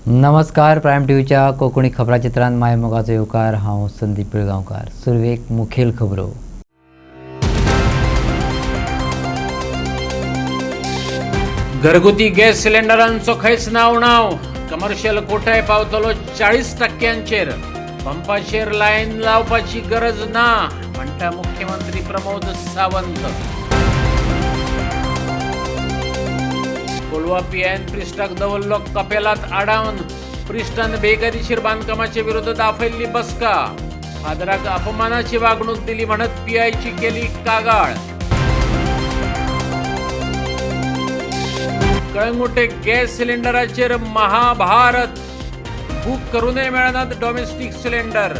नमस्कार. प्रायम टीव्हीच्या कोकणी खबराचित्रांत मायमोगाचो येवकार. हांव संदीप पिळगांवकार. सुरवेक मुखेल खबरो. घरगुती गॅस सिलेंडरांचो खंयच नाव कमर्शियल कोटाय पावतलो 40%. पंपाचेर लायन लावपाची गरज ना म्हणटा मुख्यमंत्री प्रमोद सावंत. कोलवा पीएन प्रिस्टाक दवरलो कपेलात आडावन. प्रिस्टान बेकायदेशीर बांदकामाचे विरोधात आपयल्ली बसका. फादराक अपमानाची वागणूक दिली म्हणत पीआयची केली कागाळ. कळंगुटे गॅस सिलेंडराचेर महाभारत. बूक करूनय मेळनात डॉमेस्टिक सिलेंडर.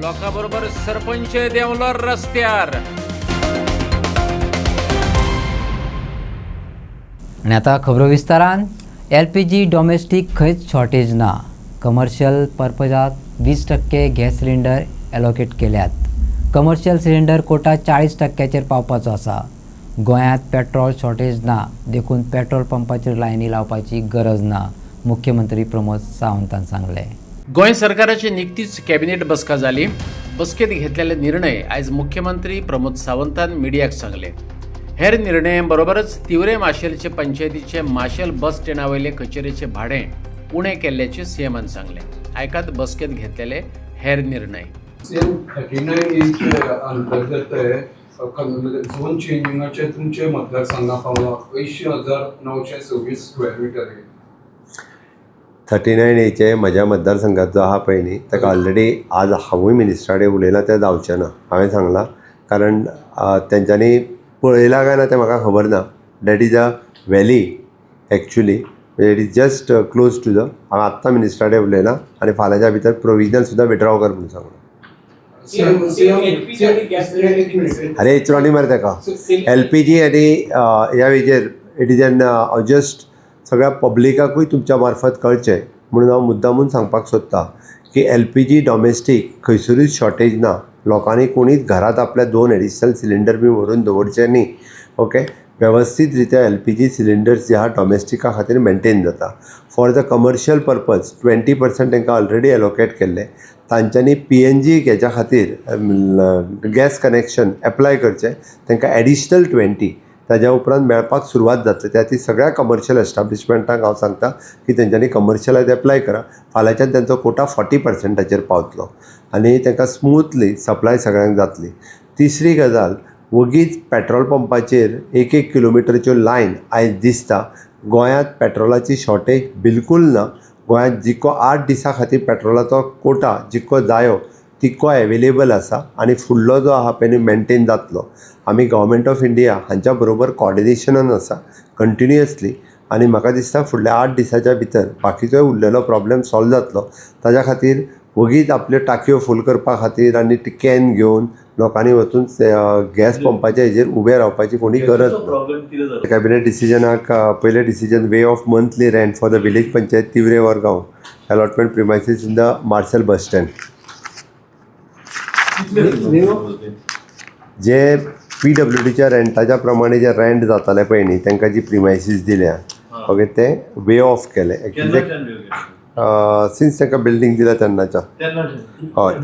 लोकांबरोबर सरपंच देंवलो रस्त्यार. आणि आता खबरो विस्तारान. LPG डॉमेस्टिक खंयच शॉर्टेज ना. कमर्शियल पर्पजाक 20% गॅस सिलिंडर एलोकेट केल्यात. कमर्शियल सिलिंडर कोटा 40%चेर पावपाचो आसा. गोंयांत पेट्रोल शॉर्टेज ना देखून पेट्रोल पंपाचेर लायनी लावपाची गरज ना, मुख्यमंत्री प्रमोद सावंतान सांगले. गोंय सरकाराची निकतीच कॅबिनेट बसका जाली. बसकेत घेतलेले निर्णय आयज मुख्यमंत्री प्रमोद सावंतान मिडियाक सांगले. हेर निर्णयांबरोबरच तिवरे माशेलचे पंचायतीचे माशेल बस स्टँडावयले कचेरेचे भाडें उणें केल्ल्याचे सीएमान सांगले. आयकात बसकेत घेतलेले हेर निर्णय. झोन चेंजिंगाचे तुमचे मतदारसंघा पावला 80,926 स्क्वेअर मीटर. 39A म्हज्या मतदारसंघात जो आहा पळय न्ही ताका ऑलरेडी आज हांवूय मिनिस्टराडे उलयलां तें जावचें ना. हांवें सांगलां कारण तेंच्यांनी पळयलां काय ना तें म्हाका खबर ना. That is a valley actually. It is just close to the. हांवें आत्तां मिनिस्टराडे उलयलां आनी फाल्यांच्या भितर प्रोविजनल सुद्दां विड्रॉ कर म्हणून सांगलां. अरे इचरोनी मरे ताका LPG आनी ह्या वेजेर इट इज एन जस्ट सगळ्या पब्लिकाकूय तुमच्या मार्फत कळचें म्हणून हांव मुद्दामून सांगपाक सोदतां की LPG डॉमेस्टीक खंयसरूच शॉर्टेज ना. लोकांनी कोणीच घरात आपल्या 2 एडिशनल सिलिंडर बी व्हरून दवरचे न्ही. ओके, वेवस्थीत रित्या LPG सिलिंडर्स जे आहा डॉमेस्टिका खातीर मेंटेन जाता. फॉर द कमर्शियल पर्पज 20% तांकां ऑलरेडी एलोकेट केल्ले. तांच्यांनी PNG हेच्या खातीर गॅस कनेक्शन एप्लाय करचें. तांकां एडिशनल 20 ताज्या उपरांत मेळपाक सुरवात जातली. त्या ती सगळ्या कमर्शियल एस्टाब्लिशमेंटांक हांव सांगता की तेंच्यांनी कमर्शियलात एप्लाय करा. फाल्यांच्यान तांचो कोटा 40%चेर पावतलो आनी तांकां स्मूथली सप्लाय सगळ्यांक जातली. तिसरी गजाल, वगीच पेट्रोल पंपाचेर 1-1 किलोमिटरच्यो लायन आयज दिसता. गोंयांत पेट्रोलाची शॉर्टेज बिलकूल ना. गोंयांत जितको 8 दिसां खातीर पेट्रोलाचो कोटा जितको जायो तितको एवेलेबल आसा आनी फुडलो जो आहा पळय मेंटेन जातलो. आमी गव्हर्मेंट ऑफ इंडिया हांच्या बरोबर कॉर्डिनेशनान आसा कंटिन्युअसली आनी म्हाका दिसता फुडल्या 8 दिसाच्या भितर बाकीचोय उरलेलो प्रॉब्लेम सॉल्व जातलो. ताज्या खातीर वगीच आपल्यो टाकयो फूल करपा खातीर आनी कॅन घेवन लोकांनी वचून गॅस पंपाच्या हेजेर उबे रावपाची कोणी गरज ना. कॅबिनेट डिसिजनाक पयलें decision way of monthly rent for the village panchayat Tivre Vargaon allotment premises in the Marcel bus stand. जे PWDच्या रेंटाच्या प्रमाणे जे रेंट जाताले पळय न्ही तांकां जी प्रिमायसीस दिल्या ओके ते वे ऑफ केले. एक्चुली सिन्स तांकां बिल्डींग दिल्या तेन्नाच्या. हय,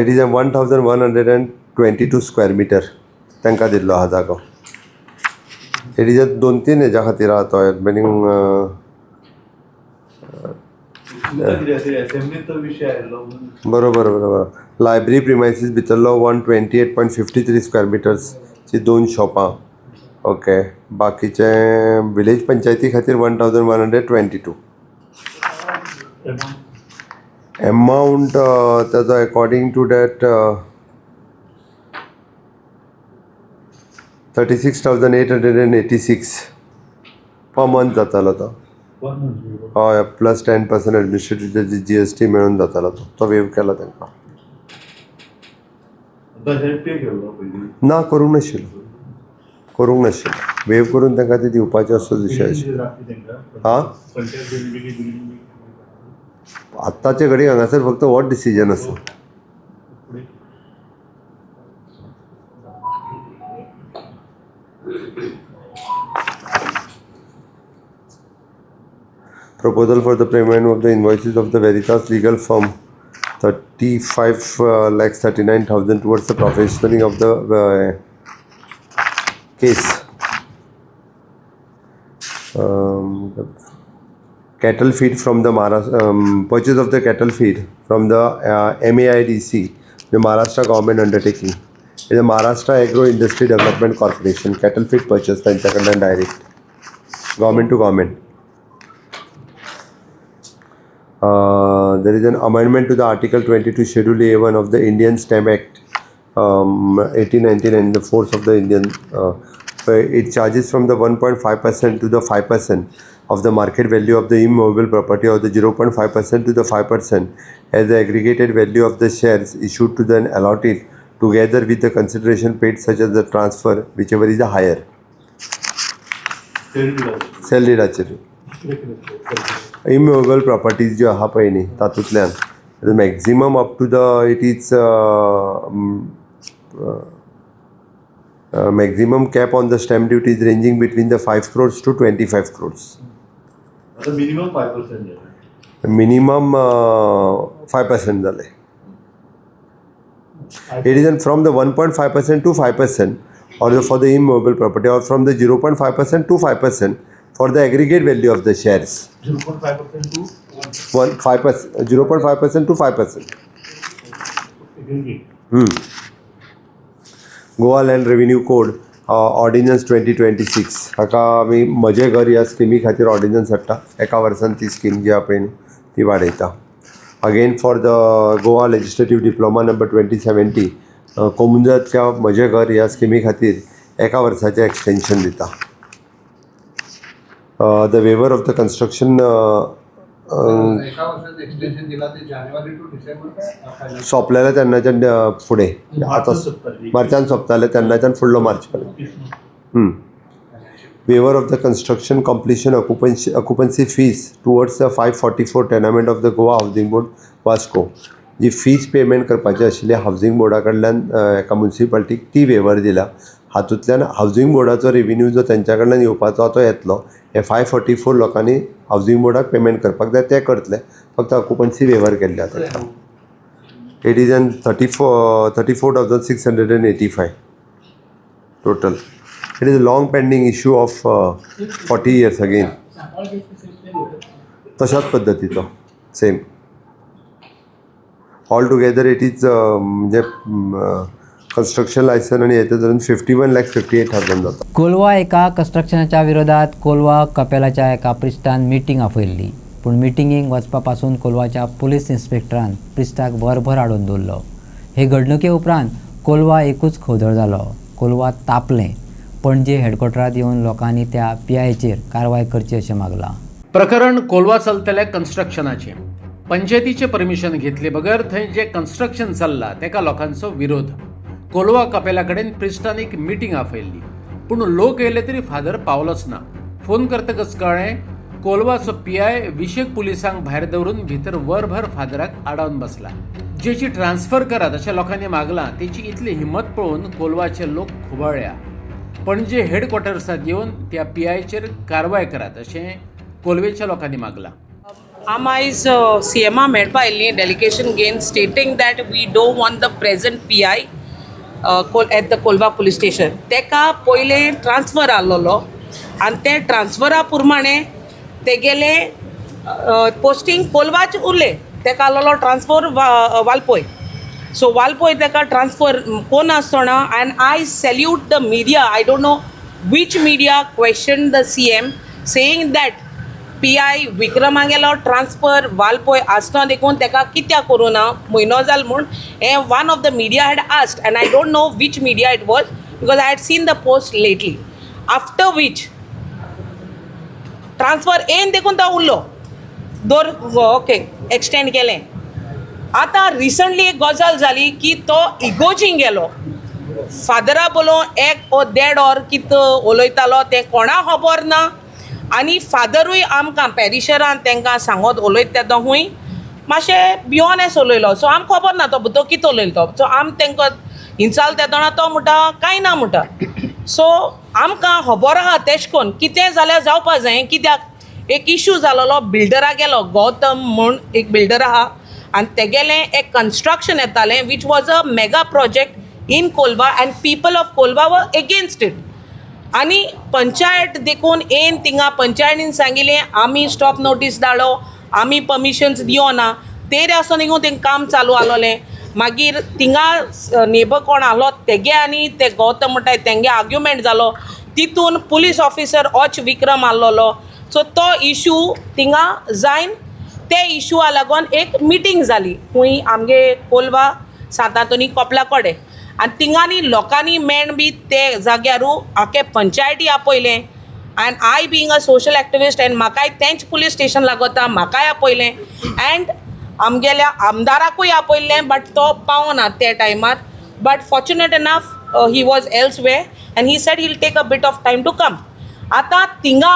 इट इज 1122 स्क्वेअर मीटर तांकां दिल्लो आहा जागो. इट इज 2-3 हेज्या खातीर आहा तो मिनींग बरोबर. लायब्ररी प्रिमायसीस भितरलो 128.53 स्क्वेअर मिटर्सची 2 शॉपां. ओके, बाकीचे विलेज पंचायती खातीर 1122. एमावंट ताजो according to that 36,886 per month जातालो तो. हय, प्लस 10% एडमिनिस्ट्रेटिव्ह GST मेळून जातालो तो वेव केला तांकां. ना, करूंक नाशिल्लो. वेव करून तांकां ते दिवपाचें असो विशय आशिल्लो. हां, आत्ताचे घडी हांगासर फक्त होच डिसिजन आसा. proposal for the payment of the invoices of the Veritas legal firm 35,39,000 towards the professioning of the case. Cattle feed from the purchase of the cattle feed from the MAIDC, the Maharashtra government undertaking. It is the Maharashtra Agro Industry Development Corporation. Cattle feed purchase त्यांच्याकडनं direct government to government. There is an amendment to the Article 22 Schedule A1 of the Indian Stamp Act 1899 in the force of the Indian. It charges from the 1.5% to the 5% of the market value of the immovable property or the 0.5% to the 5% as the aggregated value of the shares issued to the allotted together with the consideration paid such as the transfer, whichever is the higher. Sale deed immovable properties जो आहा पळय न्ही तातूंतल्यान maximum up to the it is maximum cap on the stamp duty is ranging between the 5 crores to 25 crores. The minimum 5%. Minimum 5% झाले. It is from the 1.5% to 5% or for the immovable property or from the 0.5% to 5% for the aggregate value of the shares. 0.5% to 0.5% to 5%. Goa land revenue code ordnance 2026 हाका आमी म्हजें घर ह्या स्किमी खातीर ordnance हाडटा. एका वर्सान ती स्कीम जी आहा पळय ती वाडयता. Again for the Goa legislative diploma number 2070 कोमुंजातल्या म्हजें घर ह्या स्किमी खातीर एका वर्साचें एक्सटेन्शन दिता. द वेवर ऑफ द कन्स्ट्रक्शन एका वर्षाचं एक्सटेन्शन दिला ते जानेवारी टू डिसेंबर सोंपलेले तेन्नाच्यान फुडें आतां मार्चान सोंपताले तेन्नाच्यान फुडलो मार्च पर्यंत. Waiver of the construction completion occupancy fees towards the 544 tenement of the Goa Housing Board Vasco. जी फीज पेमेंट करपाची आशिल्ली हावजींग बोर्डा कडल्यान एका म्युन्सिपाल्टीक ती वेवर दिला. हातूंतल्यान हावजींग बोर्डाचो रेव्हेन्यू जो तेंच्या कडल्यान येवपाचो तो येतलो. हे 544 लोकांनी हावजींग बोर्डाक पेमेंट करपाक जाय ते करतले. फक्त ऑक्युपन्सी वेवर केल्ले आतां. It is an 34,685 total. It is a long pending issue of 40 years again. तशाच पद्दतीचो same all together it is म्हणजे कन्स्ट्रक्शन लायसन आणि हेचे धरून 51,58,000 जाता. कोलवा एका कन्स्ट्रक्शनाच्या विरोधात कोलवा कपेलाच्या एका प्रिस्टान मिटींग आपयल्ली. पूण मिटिंगेक वचपा पासून कोलवाच्या पुलीस इन्स्पेक्टरान प्रिस्टाक वरभर हाडून दवरलो. हे घडणुके उपरांत कोलवा एकूच खवदळ जालो. कोलवा तापलें. पणजे हेडक्वॉर्टरांत येवन लोकांनी त्या PIचेर कारवाय करची अशें मागलां. प्रकरण कोलवा चलतल्या कन्स्ट्रक्शनाचें. पंचायतीचे परमिशन घेतले बगर थंय जे कन्स्ट्रक्शन चल्लां तेका लोकांचो विरोध. कोलवा कपेला कडेन प्रिस्टान एक मिटींग आपयल्ली. पूण लोक येयले तरी फादर पावलोच ना. फोन करतकच कळ्ळें कोलवाचो PI विशेक पुलिसांक भायर दवरून भितर वरभर फादराक आडावन बसला. जेची ट्रान्सफर करात अशें लोकांनी मागलां. तेची इतली हिंमत पळोवन कोलवाचे लोक खुबळ्ळ्या. पणजे हेडक्वॉर्टर्सांत येवन त्या PIचेर कारवाय करात अशें कोलवेच्या लोकांनी मागलां. आम आयज CMA मेळपा आयिल्लीं डेलिगेशन घेवन stating that we don't want the present PI at the Colva police station. तेका पयलें ट्रान्सफर आसलोलो आनी ते ट्रान्सफरा प्रमाणें तेगेले पोस्टींग कोलवाच उरलें. तेका आसलोलो ट्रान्सफर वालपय. सो वालपय तेका ट्रान्सफर कोण आसतना and I salute the media. I don't know which media question the CM saying that PI विक्रमांगेलो ट्रान्सफर वालपय आसतना देखून तेका कित्याक करूं ना म्हयनो जालो म्हूण हें one of the media had asked end I don't know which media it was because I had seen the post lately. After which transfer येवन देखून तो उरलो. ओके एक्सटेंड केलें. आतां रिसंटली एक गजाल जाली की तो इगोजींग गेलो. फादरा बोलोवन एक ओ देड ऑर कितें उलयतालो तें कोणा खबर ना. आनी फादरूय आमकां पॅरिशरान तांकां सांगत उलयत तेदो खूंय मातशें बियोनेस उलयलो. सो आमकां खबर ना तो भुतो कितें उलयलो तो. सो आम तांकां हिंसाल तेदोना तो म्हणटा कांय ना म्हणटा. सो आमकां खबर आहा तेश कोन्न कितें जाल्यार जावपा जाय. कित्याक एक इशू जालोलो बिल्डरा गेलो गौतम म्हूण एक बिल्डर आहा आनी तेगेलें एक कंस्ट्रक्शन येतालें which was a mega project in Kolwa and people of Kolwa वर एगेन्स्ट इट आनी पंचायत देखून येवन थिंगा पंचायतीन सांगिल्लें आमी स्टॉप नोटीस धाडो आमी परमिशन्स दिवना तेर असो निघून तें काम चालू आसलोलें मागीर थिंगा नेबर कोण आसलो तेगे आनी ते गौतम म्हणटाय तेंगे आर्ग्युमेंट जालो तितून पुलीस ऑफिसर ऑच विक्रम आसलोलो सो तो इशू थिंगा जायन ते इशूआ लागून एक मिटींग जाली खूंय आमगे कोलवा सातातोनी कोपला कोडे आनी थिंगांनी लोकांनी मेण बी ते जाग्यारू आखे पंचायती आपयलें and I being a social activist and म्हाकाय तेंच पुलीस स्टेशन लागोता म्हाकाय आपयलें एंड आमगेल्या आमदाराकूय आपयल्लें बट तो पावना ते टायमार but fortunate enough he was always and he said he'll take a bit of time to come आतां थिंगा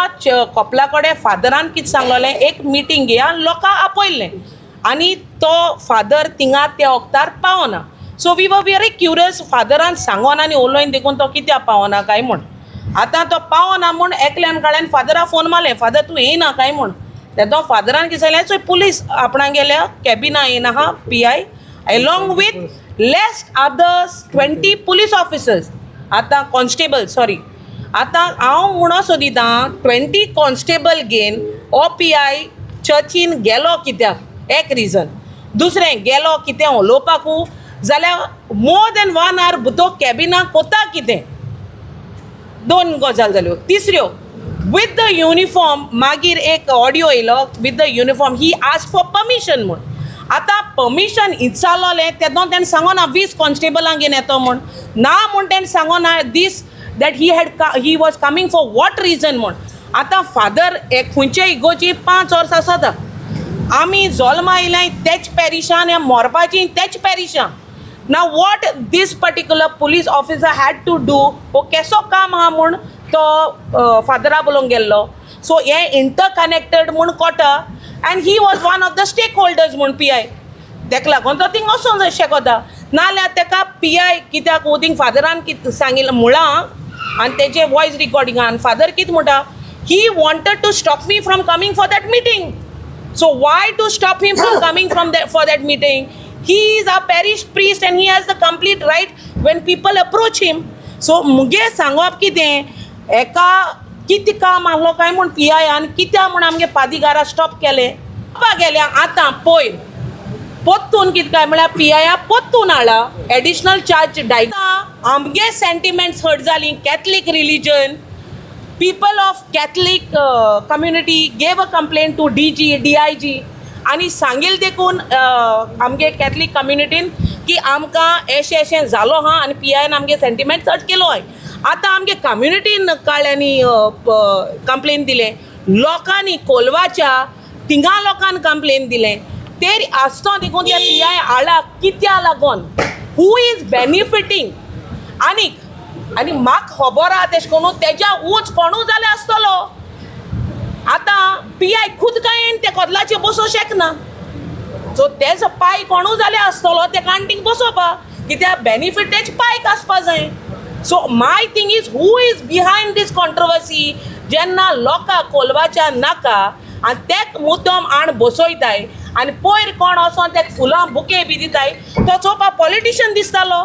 कोपला कडेन फादरान कितें सांगलोलें एक मिटींग घेया लोकां आपयल्लें आनी तो फादर थिंगा त्या वक्तार पावना so we were very curious फादरान सांगोन आनी उलोवन देखून तो कित्याक पावना काय म्हूण आतां तो पावना म्हूण एकल्यान काळ्यान फादरा फोन मारलें फादर तूं येयना काय म्हूण तो फादरान कितें सांगलें सो पुलीस आपणा गेल्या कॅबिना येयना आहा PI along with least others 20 police officers आतां कॉन्स्टेबल सॉरी आतां हांव म्हणो सोदितां 20 कॉन्स्टेबल घेवन हो PI चर्चीन गेलो कित्याक एक रिजन दुसरें गेलो कितें उलोवपाकू जाल्यार मोर देन 1 आवर भितर कॅबिना कोता कितें दोन गजाल जाल्यो तिसऱ्यो विथ द युनिफॉर्म मागीर एक ऑडियो येयलो with the uniform he ask for permission म्हूण आतां परमिशन इचारलोलें तेदो तेणें सांगोना 20 कॉन्स्टेबलांक घेवन येतो म्हूण ना म्हूण तेणें सांगोना this that he was coming for what reason म्हूण आतां फादर एक खंयचे इगोची 5 वर्सां आसता आमी जल्मा येयल्याय तेच पॅरिशान या मोरपाची तेच पॅरिशान नाव what this particular police officer had to do हो केसो काम आहा म्हूण तो फादरा बोलोवंक गेल्लो सो हे इंटरकनेक्टेड म्हूण कोटा and he was one of the stakeholders म्हूण PI तेका लागून तो थिंग वचूंक जाय शेकोता नाल्यार तेका PI कित्याक थिंग फादरान कितें सांगिल्लें मुळां आनी तेजे वॉयस रिकॉर्डिंगान फादर कितें म्हणटा he wanted to stop me from coming for that meeting so why to stop him from coming from for that meeting he is a parish priest and he has the complete right when people approach him so मुगे सांगप कितें एका कितें काम आसलो काय म्हूण PI आनी कित्या म्हूण आमगे पादिगारा स्टॉप केले गेल्या आतां पयर पोत्तून कितें काय म्हळ्यार PI पोत्तून हाडला एडिशनल चार्ज डायता आमगे सेंटिमेंट्स हर्ट जाली Catholic religion people of Catholic community gave a complaint to DIG आनी सांगील देखून आमगे कॅथलीक कम्युनिटीन की आमकां अशें जालो हा आनी PIन आमगे सेंटिमेंट सर्च केलो हय आतां आमगे कम्युनिटीन काळ्यांनी कंप्लेन दिलें लोकांनी कोलवाच्या थिंगा लोकांनी कंप्लेन दिलें तेर आसतो देखून त्या PI हाडला कित्या लागून हू इज बेनिफिटींग आनी म्हाका खबर आहा तेश कोनू तेज्या उंच कोणू जालें आसतलो आतां PI खुद काय ते कोदलाचेर बसोवंक शकना सो तेजो पाय कोणू जालें आसतलो ते कांटींग बसोवपाक कित्याक बेनिफीट तेज पायक आसपा जाय so my thing is who is behind this controversy जेन्ना लोकां कोलवाच्या नाका आनी तेक मुद्दम आण बसयताय आनी पयर कोण वचोन तेक फुलां बुके बी दिताय तो चोवपाक पॉलिटिशियन दिसतालो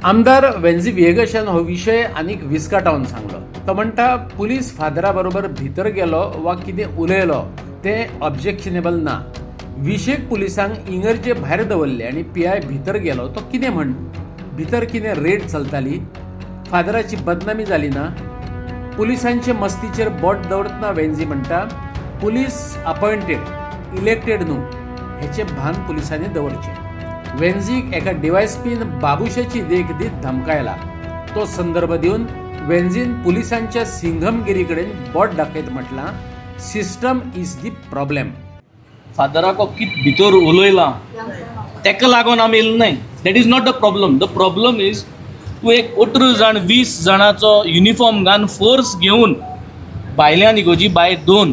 आमदार वेन्झी विएगशान हो विशय आनीक विस्कटावन सांगलो तो म्हणटा पुलीस फादरा बरोबर भितर गेलो वा कितें उलयलो तें ऑब्जेक्शनेबल ना विशेक पुलिसांक इंगर्जे भायर दवरले आनी PI भितर गेलो तो कितें म्हण भितर कितें रेड चलताली फादराची बदनामी जाली ना पुलिसांचे मस्तीचेर बोट दवरतना वेन्झी म्हणटा पुलीस अपॉइंटेड इलेक्टेड न्हू हेचें भान पुलिसांनी दवरचें वेन्झीक एका डिवायसपीन बाबुशाची देख दीत धमकायला तो संदर्भ दिवन वेन्झीन पुलिसांच्या सिंघमगिरी कडेन बोट दाखयत म्हटलां सिस्टम इज दी प्रॉब्लेम फादराको कित भितर उलयलां तेका लागून आमी येयले नाय that is not the problem is तूं एक 18 जाण 20 जाणांचो युनिफॉर्म घालून फोर्स घेवन भायल्यान इगोजी by 2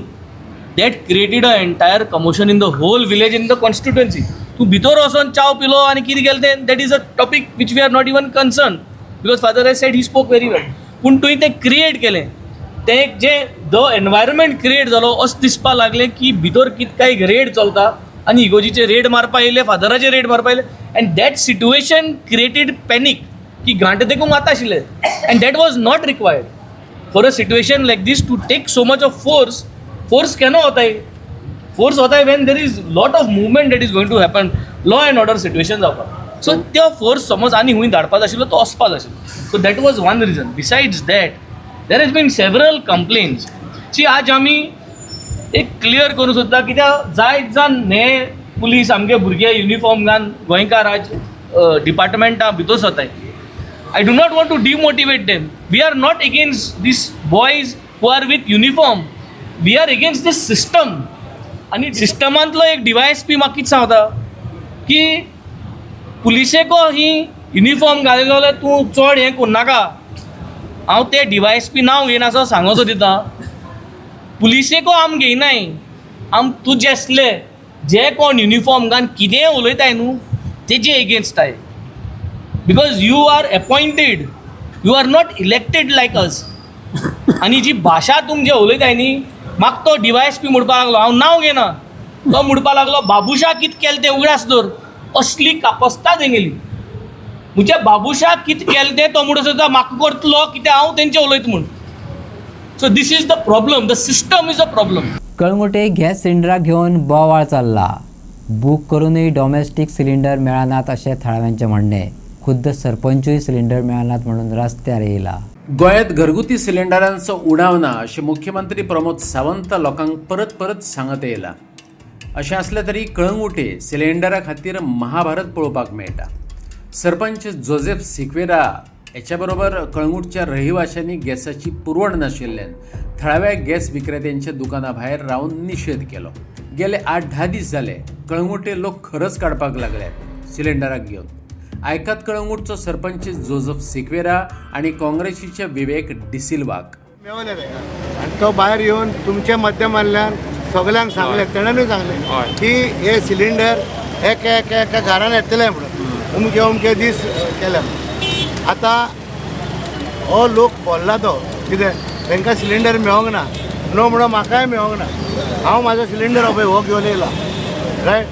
that created a entire commotion in the whole village in the constituency तूं भितर वचोन चाव पिलो आनी कितें केलें तें that is a topic which we are not even concern because father has said he spoke very well पूण तुवें तें क्रिएट केलें तें जे द एनवायरमेंट क्रिएट जालो अशें दिसपा लागलें की भितर कितें काय रेड चलता आनी इगोजीचे रेड मारपा येयले, फादराचे रेड मारपा येयले, and that situation created panic की घांट देखून वता आशिल्ले, and that was not required for a situation like this to take so much of force केन्ना होता है? फोर्स होता है when there is lot of movement that is going to happen, law and order situation जावपाक. So तो force समज आनी हूंय धाडपाक आशिल्लो तो वचपाक आशिल्लो. So that was one reason. Besides that there has been several complaints. ची आज आमी एक क्लियर करूं सोदता कित्याक जायत जाण हे पुलीस आमगे भुरगे युनिफॉर्म घालून गोंयकार आज डिपार्टमेंटा भितर सरताय. I do not want to demotivate them. We are not against these boys who are with uniform. We are against this system. आणि सिस्टमांतलो एक DYSP म्हाका कितें सांगता की पुलिसेको ही युनिफॉर्म घालिल्लो जाल्यार तूं चड हें करनाका. हांव ते DYSP नांव घेयना असो सांगोचो दिता. पुलिसेको आम घेयनाय, आम तुजे असले जे कोण युनिफॉर्म घालून कितेंय उलयताय न्हू तेजे एगेन्स्ट आहे. Because you are appointed, you are not elected like us. आनी जी भाशा तुमी जे उलयताय न्ही, म्हाका तो DYSP म्हणपाक लागलो, हांव नांव घेना, तो म्हणपाक लागलो बाबुशा कितें केलें तें उगडास दवर. असली कापस्ता तेंगेली. म्हज्या बाबुशा कितें केलें तें तो म्हणून सुद्दां म्हाका करतलो कित्याक हांव तेंचे उलयता म्हूण. So this is the problem. The system is a problem. Calangute gas सिलिंडराक घेवन बोवाळ चालला. बूक करूनय डॉमेस्टीक सिलिंडर मेळनात अशें थळाव्यांचें म्हणणें. खुद्द सरपंचूय सिलिंडर मेळनात म्हणून रस्त्यार येयला. गोंयांत घरगुती सिलिंडरांचो उणाव ना अशें मुख्यमंत्री प्रमोद सावंत लोकांक परत परत सांगत येयला. अशें आसलें तरी कळंगुटे सिलिंडरा खातीर महाभारत पळोवपाक मेळटा. सरपंच जोसेफ सिक्वेरा हेच्या बरोबर कळंगुटच्या रहिवाशांनी गॅसाची पुरवण नाशिल्ल्यान थळाव्या गॅस विक्रेत्यांच्या दुकाना भायर रावन निशेध केलो. गेले 8-10 दीस जाले कळंगुटे लोक खरच काडपाक लागल्यात सिलिंडराक घेवन. आयकात कळंगूटचो सरपंच जोसेफ सिक्वेरा आणि काँग्रेसीचे विवेक डिसिल्वाक. मेवले आणि तो भायर येवन तुमच्या माध्यमांतल्यान सगळ्यांक सांगले, तेणेनूय सांगले की हे सिलिंडर एका घरान येतले म्हणून अमके दीस केले. आतां हो लोक बोल्ला तो कितें तांकां सिलिंडर मेळोंक ना नो म्हणून म्हाकाय मेळोंक ना. हांव म्हाजो सिलिंडर हो घेवन येयला रायट.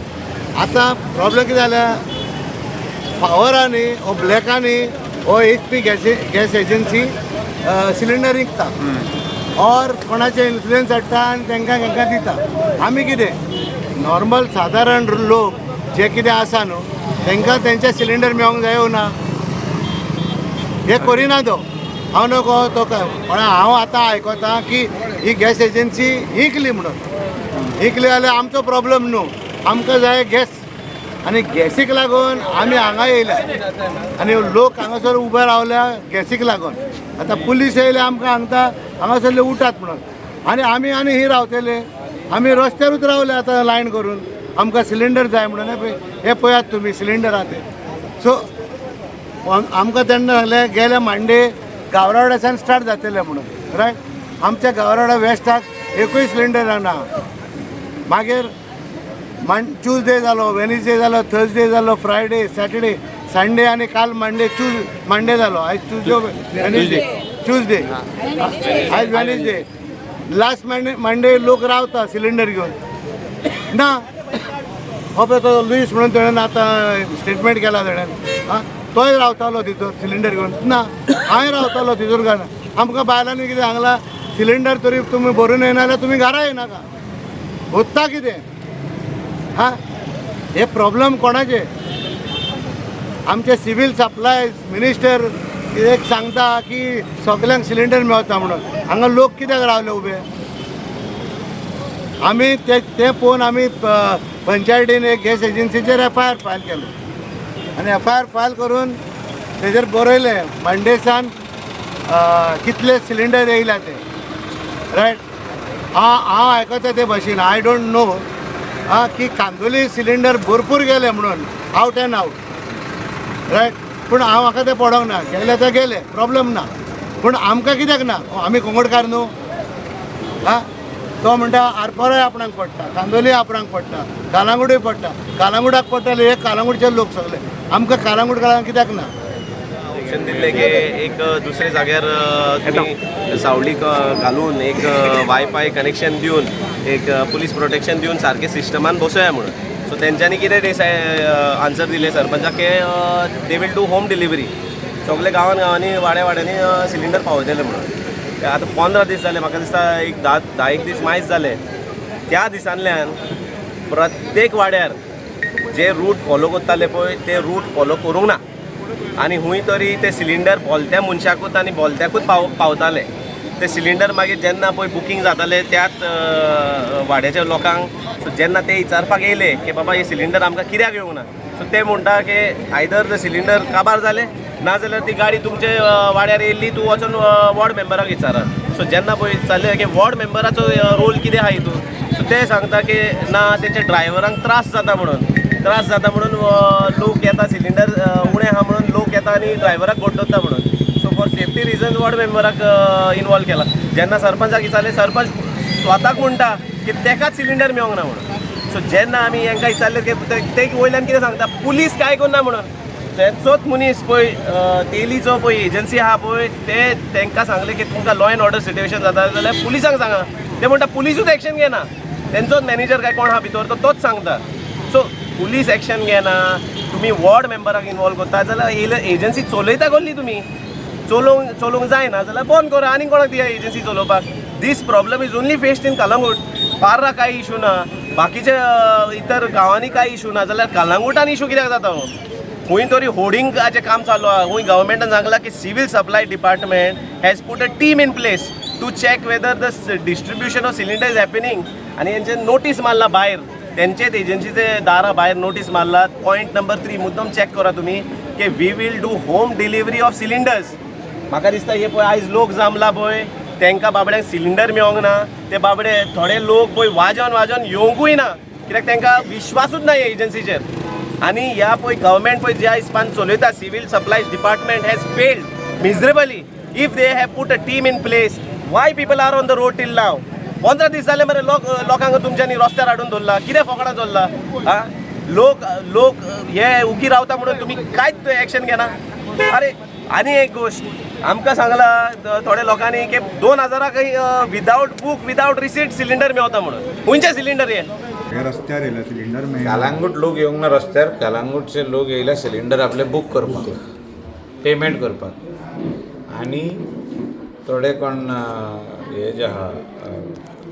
आतां प्रॉब्लेम कितें जाल्या, पावरांनी हो ब्लॅकांनी हो HP गॅस एजन्सी सिलिंडर विकता और कोणाचे इन्फ्लुएन्स हाडटा आनी तांकां दिता. आमी कितें नॉर्मल सादारण लोक जे कितें आसा न्हू तांकां तेंचे सिलिंडर मेळोंक जायो ना, हे करिना तो. हांव नको तो पण हांव आतां आयकता की ही गॅस एजन्सी विकली म्हणून. विकली जाल्यार आमचो प्रॉब्लेम न्हू, आमकां जाय गॅस. आनी गॅसीक लागून आमी हांगा येयल्या आनी लोक हांगासर उबे रावल्या गॅसीक लागून. आतां पुलीस येयले आमकां सांगता हांगासरले उठात म्हणून, आनी आमी ही रावतले. आमी रस्त्यारूच रावले आतां लायन करून, आमकां सिलिंडर जाय म्हणून. हे पळयात तुमी सिलिंडर आहा ते. सो आमकां तेन्ना सांगलें गेल्या मांडे गावराड्याच्यान स्टार्ट जातले म्हणून रायट. आमच्या गावराडा वेस्टाक एकूय सिलिंडर ना. मागीर ट्यूजडे जालो, वेनिसडे जालो, थर्सडे जालो, फ्रायडे, सॅटर्डे, संडे आनी काल मंडे जालो. आयज ट्यूजडे आयज वेनिसडे. लास्ट मंडे लोक रावता सिलिंडर घेवन ना. हो पळय तो लुईस म्हणून तेणेन आतां स्टेटमेंट केला तेणेन, तोय रावतालो तितूर सिलिंडर घेवन ना. हांवें रावतालो तितूर घालून. आमकां बायलांनी कितें सांगलां, सिलिंडर तरी तुमी भरून येना जाल्यार तुमी घरा येनाका. होता कितें हां हे प्रॉब्लेम कोणाचे? आमचे सिवील सप्लाय मिनिस्टर एक सांगता की सगळ्यांक सिलिंडर मेळटा म्हणून. हांगा लोक कित्याक रावले उबे? आमी ते पळोवन आमी पंचायतीन एक गॅस एजन्सीचेर FIR फायल केलो आनी FIR फायल करून तेजेर बरयलें मंडेसान कितले सिलिंडर येयला ते रायट. हांव आयकता ते भाशेन आय डोंट नो की कांदोली सिलिंडर भरपूर गेले म्हणून आवट एंड आवट रायट. पूण म्हाका ते पडोंक ना. गेले ते गेले, प्रॉब्लेम ना. पूण आमकां कित्याक ना? आमी कोंगडकार न्हू. तो म्हणटा आरपोराय आपणाक पडटा, कांदोली आपणाक पडटा, कालांगूटय पडटा. कालांगुटाक पडटाले हे कालांगूटचे लोक सगळे. आमकां कालांगूटकारांक कित्याक ना? ऑप्शन दिल्लें की एक दुसरे जाग्यार तुमी सावळीक घालून एक वायफाय कनेक्शन दिवन एक पुलीस प्रोटेक्शन दिवन सारके सिस्टमान बसोया म्हणून. सो तेंच्यांनी कितें आन्सर दिले सरपंचाक की they will do home delivery. सगळे गांवांनी वाड्यांनी सिलिंडर पावयतले म्हणून. आतां 15 दीस जाले, म्हाका दिसता एक 10 दीस मायज जाले. त्या दिसांतल्यान प्रत्येक वाड्यार जे रूट फॉलो करताले पळय ते रूट फॉलो करूंक ना. आनी खूंय तरी ते सिलिंडर भोलत्या मनशाकूच आनी भोलत्याकूच पावताले. ते सिलिंडर मागीर जेन्ना पळय बुकींग जाताले त्याच वाड्याच्या लोकांक जेन्ना ते विचारपाक येयले की बाबा हे सिलिंडर आमकां कित्याक येवंक ना, सो ते म्हणटा की आयदर ते सिलिंडर काबार जाले नाजाल्यार ती गाडी तुमचे वाड्यार येयल्ली, तूं वचून वॉर्ड मेंबराक विचारात. सो जेन्ना पळय विचारलें की वॉर्ड मेंबराचो रोल कितें आहा हितून, सो ते सांगता की ना तेच्या ड्रायव्हरांक त्रास जाता म्हणून लोक येता, सिलिंडर उणें आहा म्हणून लोक येता आनी ड्रायव्हराक घोट्टा म्हणून. So for safety reason ward मेंबराक इनवॉल्व केला. जेन्ना सरपंचाक विचारलें, सरपंच स्वताक म्हणटा की तेकाच सिलिंडर मेळोंक ना म्हणून. सो जेन्ना आमी हांकां विचारलें की ते वयल्यान कितें सांगता, पुलीस कांय करना म्हणून. तेचोच मनीस पळय तेलीचो पळय एजन्सी आहा पळय तेंकां सांगलें की तुमकां लॉ एंड ऑर्डर सिट्युएशन जाता जाल्यार पुलिसांक सांगा. ते म्हणटा पुलिसूच एक्शन घेना. तेंचोच मॅनेजर काय कोण आहा भितर तोच सांगता. सो पुलीस एक्शन घेना, तुमी वॉर्ड मेंबराक इनवॉल्व करता जाल्यार एजन्सी चलयता कसली तुमी. चलोवंक जायना जाल्यार बंद करा आनी कोणाक दिया एजन्सी चलोवपाक. This problem is only faced in Calangute. पार्रा कांय इशू ना, बाकीचे इतर गांवांनी कांय इशू ना, जाल्यार कलंगूटान इशू कित्याक जाता हो. खंय तरी होर्डिंगाचें काम चालू आहा. खंय गव्हर्मेंटान सांगलां की civil supply department has put a team in place to check whether the distribution of cylinder is happening. आनी हेंचे नोटीस मारला भायर, तेंचेच एजन्सीचे दारा भायर नोटीस मारला. पॉयंट नंबर 3 मुद्दम चॅक करा तुमी की we will do home delivery of cylinders. म्हाका दिसता हे पळय आयज लोक जमला पळय तेंकां बाबड्यांक सिलिंडर मेळोंक ना. ते बाबडे थोडे लोक पळय वाजोन येवंकूय ना, कित्याक तेंकां विश्वासूच ना हे एजन्सीचेर. आनी ह्या पळय गव्हर्मेंट पळय ज्या हिसपान चलयता civil supplies department has failed miserably. If they have put a team in place, why people are on the road till now. 15 दीस जाले मरे लोकांक तुमच्यांनी रस्त्यार हाडून दवरला. कितें फकाणां चल्ला हा. लोक हे उगी रावता म्हणून तुमी कांयच एक्शन घेना. अरे आनी एक गोश्ट आमकां सांगला थोड्या लोकांनी की 2000 without book without receipt cylinder मेळता म्हणून. खंयचे सिलिंडर हे रस्त्यार येयला सिलिंडर कलंगूट लोक येवंक ना रस्त्यार. कलंगूटचे लोक येयले सिलिंडर आपले बूक करपाक, पेमेंट करपाक. आनी थोडे कोण हे जे आहा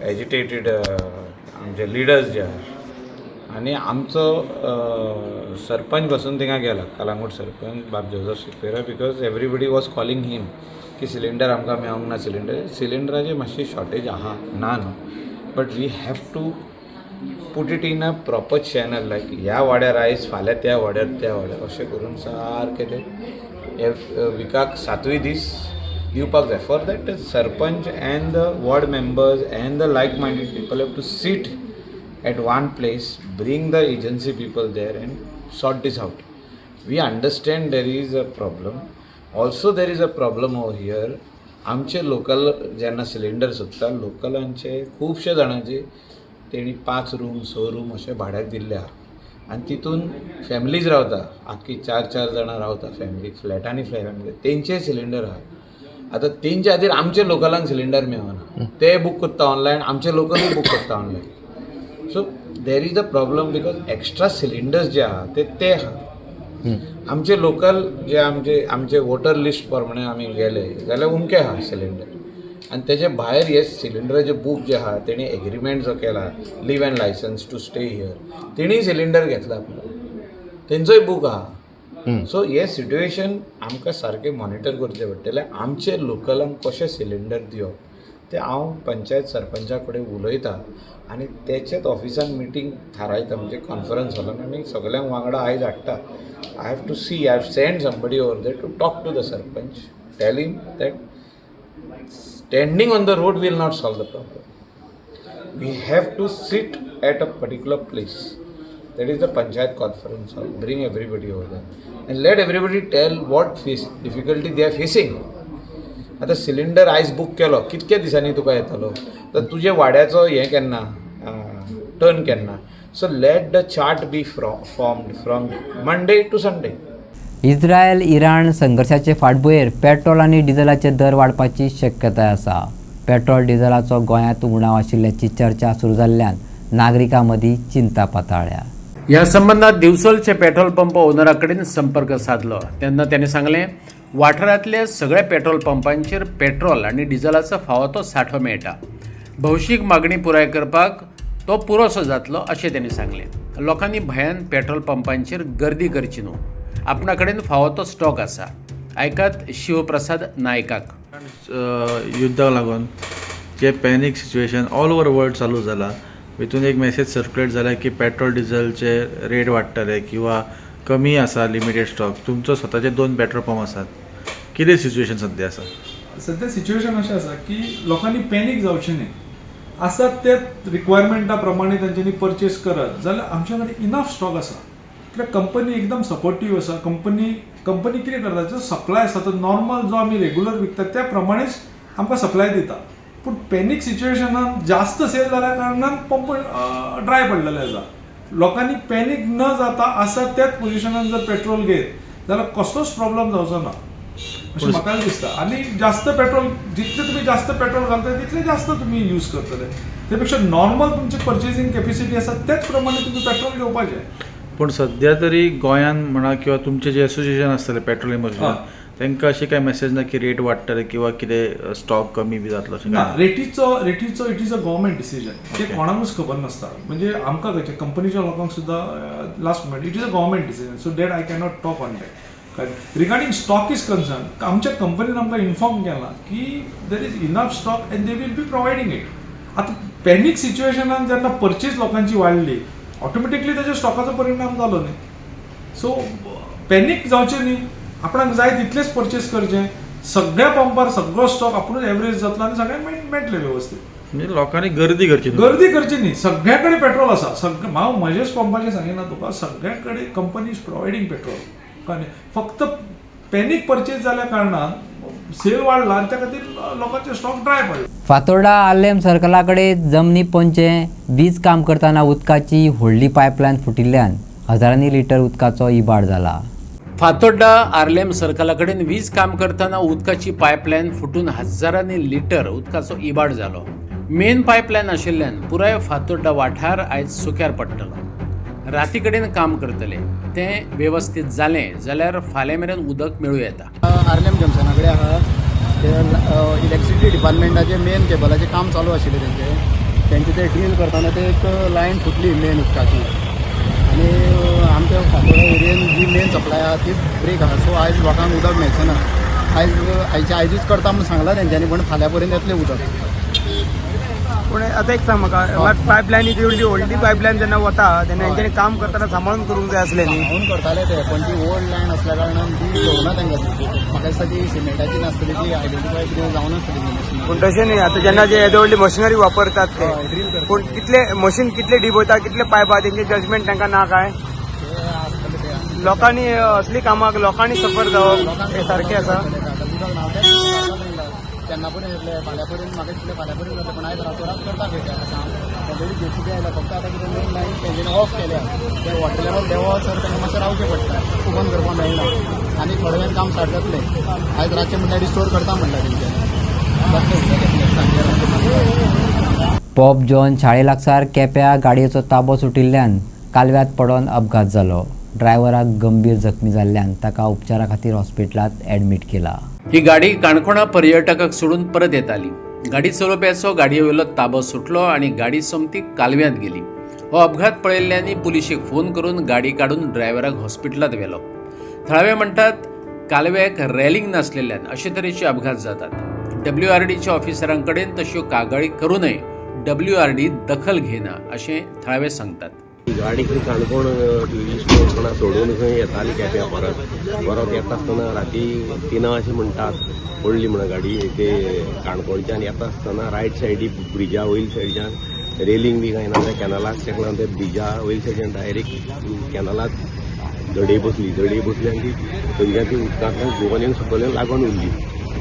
एजिटेटेड आमचे लिडर्स जे आहा. आनी आमचो सरपंच बसून थिंगा गेला, Calangute sarpanch Bab Joseph Sequeira, because everybody was calling him की सिलिंडर आमकां मेळोंक ना. सिलिंडराची मातशी शॉर्टेज आहा ना न्हू, but we have to put it in a proper channel. Like ह्या वाड्यार आयज फाल्यां त्या वाड्यार अशें करून सारकें ते विकाक 7 दीस दिवपाक जाय. For that sarpanch and the ward members and the like minded people have to sit at one place, bring the agency people there and sort this out. We understand there is a problem. Also there is a problem over here. आमचे local जेन्ना cylinder सोदता लोकलांचे खुबशे जाणांचे तेणी 5 room 6 room अशे भाड्याक दिल्ले आहा. आनी तितून फॅमिलीज रावता, आख्खी 4 जाणां रावता फॅमिली फ्लॅटांनी फॅमिली, तेंचे सिलिंडर आहा. आतां तेंचे खातीर आमचे लोकलांक सिलिंडर मेळना. ते बूक करता ऑनलायन, आमचे लोकलूय बूक करता online. So there is a problem because extra cylinders जे आहा ते आहा. आमचे लोकल जे आमचे वोटर लिस्ट प्रमाणे आमी गेले जाल्यार उमके आहा सिलिंडर. आनी तेजे भायर हे सिलिंडराचे बूक जे आहा तेणी एग्रीमेंट जो केला, leave and licence to stay here, तेणी सिलिंडर घेतला आपलो, तेंचोय बूक आहा. सो हे सिट्युएशन आमकां सारकें मॉनिटर करचें पडटलें. आमचे लोकलांक कशें सिलिंडर दिवप तें हांव पंचायत सरपंचा कडेन उलयतां आनी तेचेच ऑफिसान मिटींग थारायता, म्हणजे कॉन्फरन्स हॉलान आनी सगळ्यांक वांगडा आयज हाडटा. I have to see, I have send somebody over there to talk to the sarpanch, tell him that standing on the road will not solve the problem. We have to sit at a particular place, that is the panchayat conference hall. Bring everybody over there and let everybody tell what difficulty they are facing. आतां cylinder आयज book केलो, कितके दिसांनी तुका येतलो, तर तुजे वाड्याचो हें केन्ना टर्न केन्ना. So let the chart be formed from Monday to Sunday. Israel Iran संघर्षाचे फाटभुंयेर पेट्रोल आनी डिझेलाचे दर वाडपाची शक्यताय आसा. पेट्रोल डिझेलाचो गोंयांत उणाव आशिल्ल्याची चर्चा सुरू जाल्ल्यान नागरिकां मदीं चिंता पाताळ्ळ्या. या संबंधात दिवचलचे पेट्रोल पंप ओनराकडेन संपर्क साधलो तेन्ना त्याने सांगले वाठारांतल्या सगळ्या पेट्रोल पंपांचेर पेट्रोल आनी डिझेलाचो फावो तो सांठो मेळटा. भौशीक मागणी पुराय करपाक तो पुरोसो जातलो अशें त्यांनी सांगले. लोकांनी भयान पेट्रोल पंपांचेर गर्दी करची न्हू. आपणा कडेन फावो तो स्टॉक आसा. आयकात शिवप्रसाद नायकाक. युद्धाक लागून जे panic situation all over world चालू जाला भितून एक मेसेज सर्क्युलेट जाला की पेट्रोल डिझेलचे रेट वाडटले किंवा कमी आसा लिमिटेड स्टॉक. तुमचो स्वताचे 2 पेट्रोल पंप आसात. कितें सिच्युएशन सद्या आसा? सध्या सिच्युएशन अशें आसा की लोकांनी पॅनीक जावचें न्ही. आसात ते रिक्वायरमेंटा प्रमाणे तांच्यांनी परचेस करत जाल्यार आमच्या कडेन इनफ स्टॉक आसा. कित्याक कंपनी एकदम सपोर्टीव आसा. कंपनी कितें करता जो सप्लाय आसा तो नॉर्मल जो आमी रेग्युलर विकतात त्या प्रमाणेच आमकां सप्लाय दिता. पूण पॅनीक सिच्युएशनान जास्त सेल जाल्या कारणान पंप ड्राय पडलेले आसा. लोकांनी पॅनीक न जाता आसा त्याच पोजिशनान जर पेट्रोल घेत जाल्यार कसलोच प्रॉब्लेम जावचो ना अशें म्हाका दिसता. आनी जास्त पेट्रोल जितले तुमी जास्त पेट्रोल घालता तितले जास्त तुमी यूज करतले. ते पेक्षा नॉर्मल तुमची पर्चेसिंग कॅपेसिटी आसा त्याच प्रमाणे तुमी पेट्रोल घेवपाचें. पूण सध्या तरी गोंयांत म्हणा किंवा तुमचे जे एसोसिएशन आसतले पेट्रोल इमर्जन्सी तांकां अशी काय मेसेज ना की रेट वाडटले किंवा कितें स्टॉक कमी बी जातलो अशें ना. रेटीचो it is a government decision. ते कोणाकूच खबर नासता. म्हणजे आमकां खंयच्या कंपनीच्या लोकांक सुद्दां last minute it is a government decision. So that I cannot talk on that. Regarding stock is concern आमच्या कंपनीन आमकां इन्फॉर्म केला की there is enough stock and they will be providing it. आतां पॅनीक सिच्युएशनान जेन्ना परचेज लोकांची वाडली ऑटोमॅटिकली ताच्या स्टॉकाचो परिणाम जालो न्ही. सो पॅनीक जावचें न्ही. आपणाक जाय तितलेच परचेस करचें. सगळ्या पंपार सगळो स्टॉक आपुणूच एवरेज जातलो आनी सगळ्यांक मेळटलें वेवस्थीत. म्हणजे लोकांनी गर्दी करची न्ही. सगळ्या कडेन पेट्रोल आसा. हांव म्हजेच पंपाचें सांगिना तुका. सगळ्या कडेन कंपनी इज प्रोवायडींग पेट्रोल. कळ्ळें. फक्त पॅनीक परचेस जाल्या कारणान सेल वाडला आनी त्या खातीर लोकांचे स्टॉक ड्राय पडले. फातोर्डा आर्लेम सर्कला कडेन जमनी पोंचे वीज काम करतना उदकाची व्हडली पायपलायन फुटिल्ल्यान हजारांनी लिटर उदकाचो इबाड जाला. फातोर्डा आर्लेम सर्कला कडेन वीज काम करतना उदकाची पायपलायन फुटून हजारांनी लिटर उदकाचो इबाड जालो. मेन पायपलायन आशिल्ल्यान पुराय फातोर्डा वाठार आयज सुक्यार पडटलो. राती कडेन काम करतले तें वेवस्थीत जालें जाल्यार फाल्यां मेरेन उदक मेळूं येता. आर्लेम जंक्शना कडेन आहा ते इलेक्ट्रिसिटी डिपार्टमेंटाचे मेन केबलाचें काम चालू आशिल्लें तेंचे ते ड्रील करतना ते एक लायन फुटली मेन उदकाची आनी आमच्या फातोर्डा एरियेन जी मेन सप्लाय आहा तीच ब्रेक आहा. सो आयज लोकांक उदक मेळचें ना. आयजूच करता म्हूण सांगलां तेंच्यांनी पूण फाल्यां पर्यंत येतलें उदक. पूण आतां एक सांग म्हाका पायपलायनीची व्हडली पायपलायन जेन्ना वता तेन्ना हेंच्यांनी काम करतना सांबाळून करूंक जाय आसलें न्ही. सांबाळून करताले ते पण ती ओल्ड लायन असल्या कारणान ती दवरना तेंकां. म्हाका दिसता ती सिमेंटाची नासतली ती आयडेंटिफाय कितें जावं नासतली. पूण तशें न्ही. आतां जेन्ना जे येदे व्हडली मशिनरी वापरतात ते पूण कितले मशीन कितले डीप वयता कितले पायप आहा तेंचे जजमेंट तांकां ना काय. लोकांनी असली कामाक लोकांनी सफर जावप हें सारकें आसा. तेन्ना पर्यंत येतले फाल्यां पर्यंत म्हाका दिसलें फाल्यां पर्यंत जाता पूण आयज रातोरात करता खंय ऑलरेडी जेसीबी आयला. फक्त आतां कितें मेन लायन तेंच्यांनी ऑफ केल्या. ते वॉटर लेवल देंवो सर तेन्ना मातशें रावचें पडटा. ओपन करपाक मेळना आनी थोडे वेळान काम स्टार्ट जातलें. आयज रातचें म्हणल्यार रिस्टोर करता म्हणटा तेंच्यांनी. पॉप जॉन शाळे लागसार केप्यां गाडयेचो ताबो सुटिल्ल्यान कालव्यात पडून अपघात जालो. ड्रायव्हराक गंभीर जखमी जाल्ल्यान ताका उपचारा खातीर हॉस्पिटलांत एडमीट केला. ही गाडी काणकोणा पर्यटकाक सोडून परत येताली. गाडी चलोवप्याचो गाडयेवयलो ताबो सुटलो आनी गाडी सोमती कालव्यांत गेली. हो अपघात पळयल्ल्यांनी पुलिशेक फोन करून गाडी काडून ड्रायव्हराक हॉस्पिटलांत व्हेलो. थळावे म्हणटात कालव्याक रॅलिंग नासलेल्यान अशे तरेचे अपघात जातात. WRDच्या ऑफिसरां कडेन तश्यो कागाळी करूनय WRD दखल घेना अशें थळावे सांगतात. गाडी खंय काणकोण ट्युरिस्ट सोडून खंय येताली केप्यां परत येता आसतना राती 3 अशें म्हणटात पडली म्हणून गाडी. ते काणकोणच्यान येता आसतना रायट सायडीक ब्रिजा वयल्या सायडीच्यान रेलिंग बी काय ना त्या कॅनलाक तेका लागून ते ब्रिजा वयल्या सायडीच्यान डायरेक्ट कॅनलाक धडे बसली आनी ती थंयच्यान ती उदकांतल्यान गोवानीन सकयल लागून उरली.